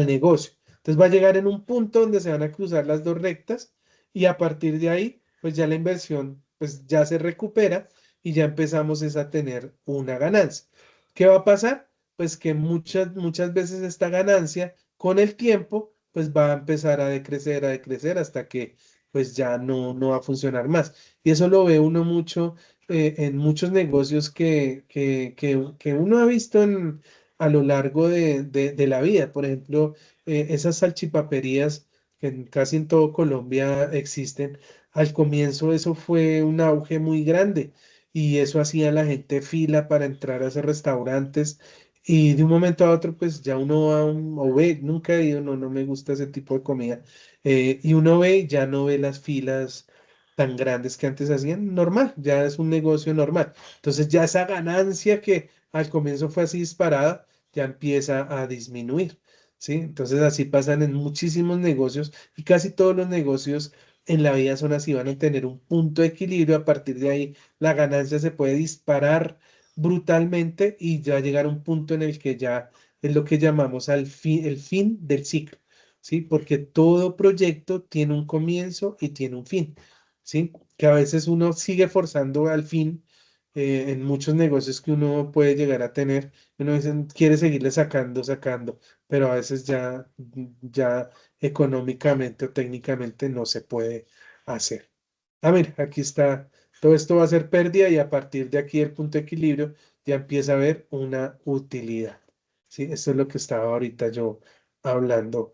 negocio. Entonces va a llegar en un punto donde se van a cruzar las dos rectas y a partir de ahí, pues ya la inversión pues ya se recupera y ya empezamos es a tener una ganancia. ¿Qué va a pasar? Pues que muchas veces esta ganancia con el tiempo pues va a empezar a decrecer hasta que pues ya no va a funcionar más. Y eso lo ve uno mucho en muchos negocios que uno ha visto a lo largo de la vida. Por ejemplo, esas salchipaperías que casi en todo Colombia existen. Al comienzo eso fue un auge muy grande y eso hacía la gente fila para entrar a esos restaurantes y de un momento a otro pues ya uno va o ve, nunca he ido, no me gusta ese tipo de comida y uno ve, ya no ve las filas tan grandes que antes hacían, normal, ya es un negocio normal. Entonces ya esa ganancia que al comienzo fue así disparada, ya empieza a disminuir, ¿sí? Entonces así pasan en muchísimos negocios y casi todos los negocios en la vida son así, van a tener un punto de equilibrio, a partir de ahí la ganancia se puede disparar brutalmente y ya llegar a un punto en el que ya es lo que llamamos el fin del ciclo, ¿sí? Porque todo proyecto tiene un comienzo y tiene un fin, ¿sí? Que a veces uno sigue forzando al fin en muchos negocios que uno puede llegar a tener, uno quiere seguirle sacando, pero a veces ya económicamente o técnicamente no se puede hacer. Ah, mira, aquí está. Todo esto va a ser pérdida y a partir de aquí el punto de equilibrio ya empieza a haber una utilidad. ¿Sí? Esto es lo que estaba ahorita yo hablando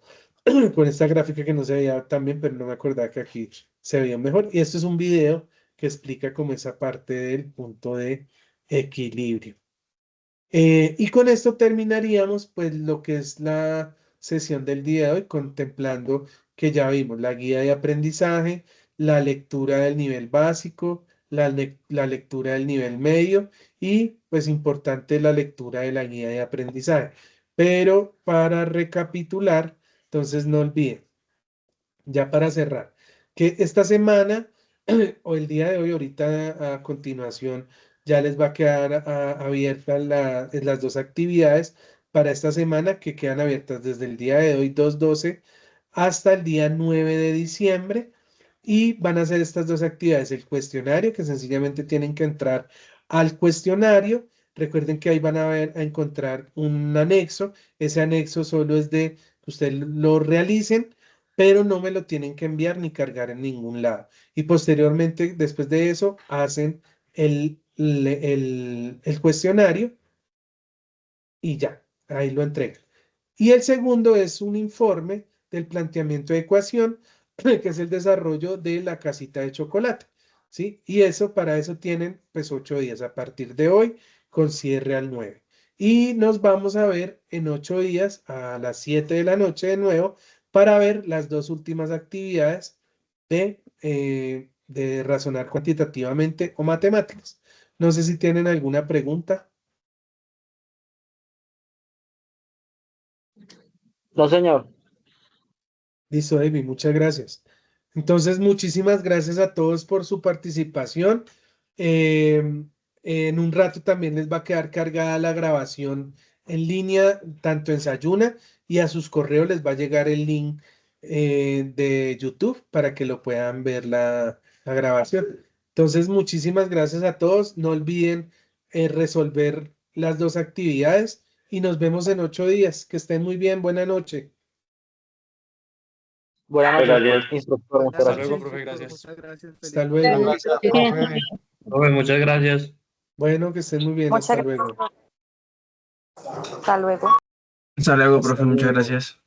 con esta gráfica que no se veía tan bien, pero no me acordaba que aquí se veía mejor. Y esto es un video que explica como esa parte del punto de equilibrio. Y con esto terminaríamos pues lo que es la sesión del día de hoy, contemplando que ya vimos la guía de aprendizaje, la lectura del nivel básico, la lectura del nivel medio y pues importante la lectura de la guía de aprendizaje. Pero para recapitular, entonces no olviden, ya para cerrar, que esta semana o el día de hoy, ahorita a continuación, ya les va a quedar abiertas las dos actividades para esta semana que quedan abiertas desde el día de hoy, 2/12, hasta el día 9 de diciembre. Y van a hacer estas dos actividades, el cuestionario, que sencillamente tienen que entrar al cuestionario. Recuerden que ahí van a encontrar un anexo. Ese anexo solo es de que ustedes lo realicen, pero no me lo tienen que enviar ni cargar en ningún lado. Y posteriormente, después de eso, hacen el cuestionario y ya, ahí lo entregan. Y el segundo es un informe del planteamiento de ecuación, que es el desarrollo de la casita de chocolate, ¿sí? Y eso, para eso tienen pues 8 días a partir de hoy, con cierre al 9. Y nos vamos a ver en 8 días a las 7 de la noche de nuevo para ver las dos últimas actividades de razonar cuantitativamente o matemáticas. No sé si tienen alguna pregunta. No, señor. Listo, David, muchas gracias. Entonces, muchísimas gracias a todos por su participación. En un rato también les va a quedar cargada la grabación en línea, tanto en Sayuna y a sus correos les va a llegar el link de YouTube para que lo puedan ver la grabación. Entonces, muchísimas gracias a todos. No olviden resolver las dos actividades y nos vemos en 8 días. Que estén muy bien. Buena noche. Buenas noches, Gracias. instructor. Muchas Hasta gracias. luego, profe, gracias. Muchas gracias. Sí. Hasta luego. Gracias, profe. Profe, muchas gracias. Bueno, que estén muy bien. Muchas Hasta luego. Hasta luego. Hasta luego, Hasta profe, muchas luego. gracias.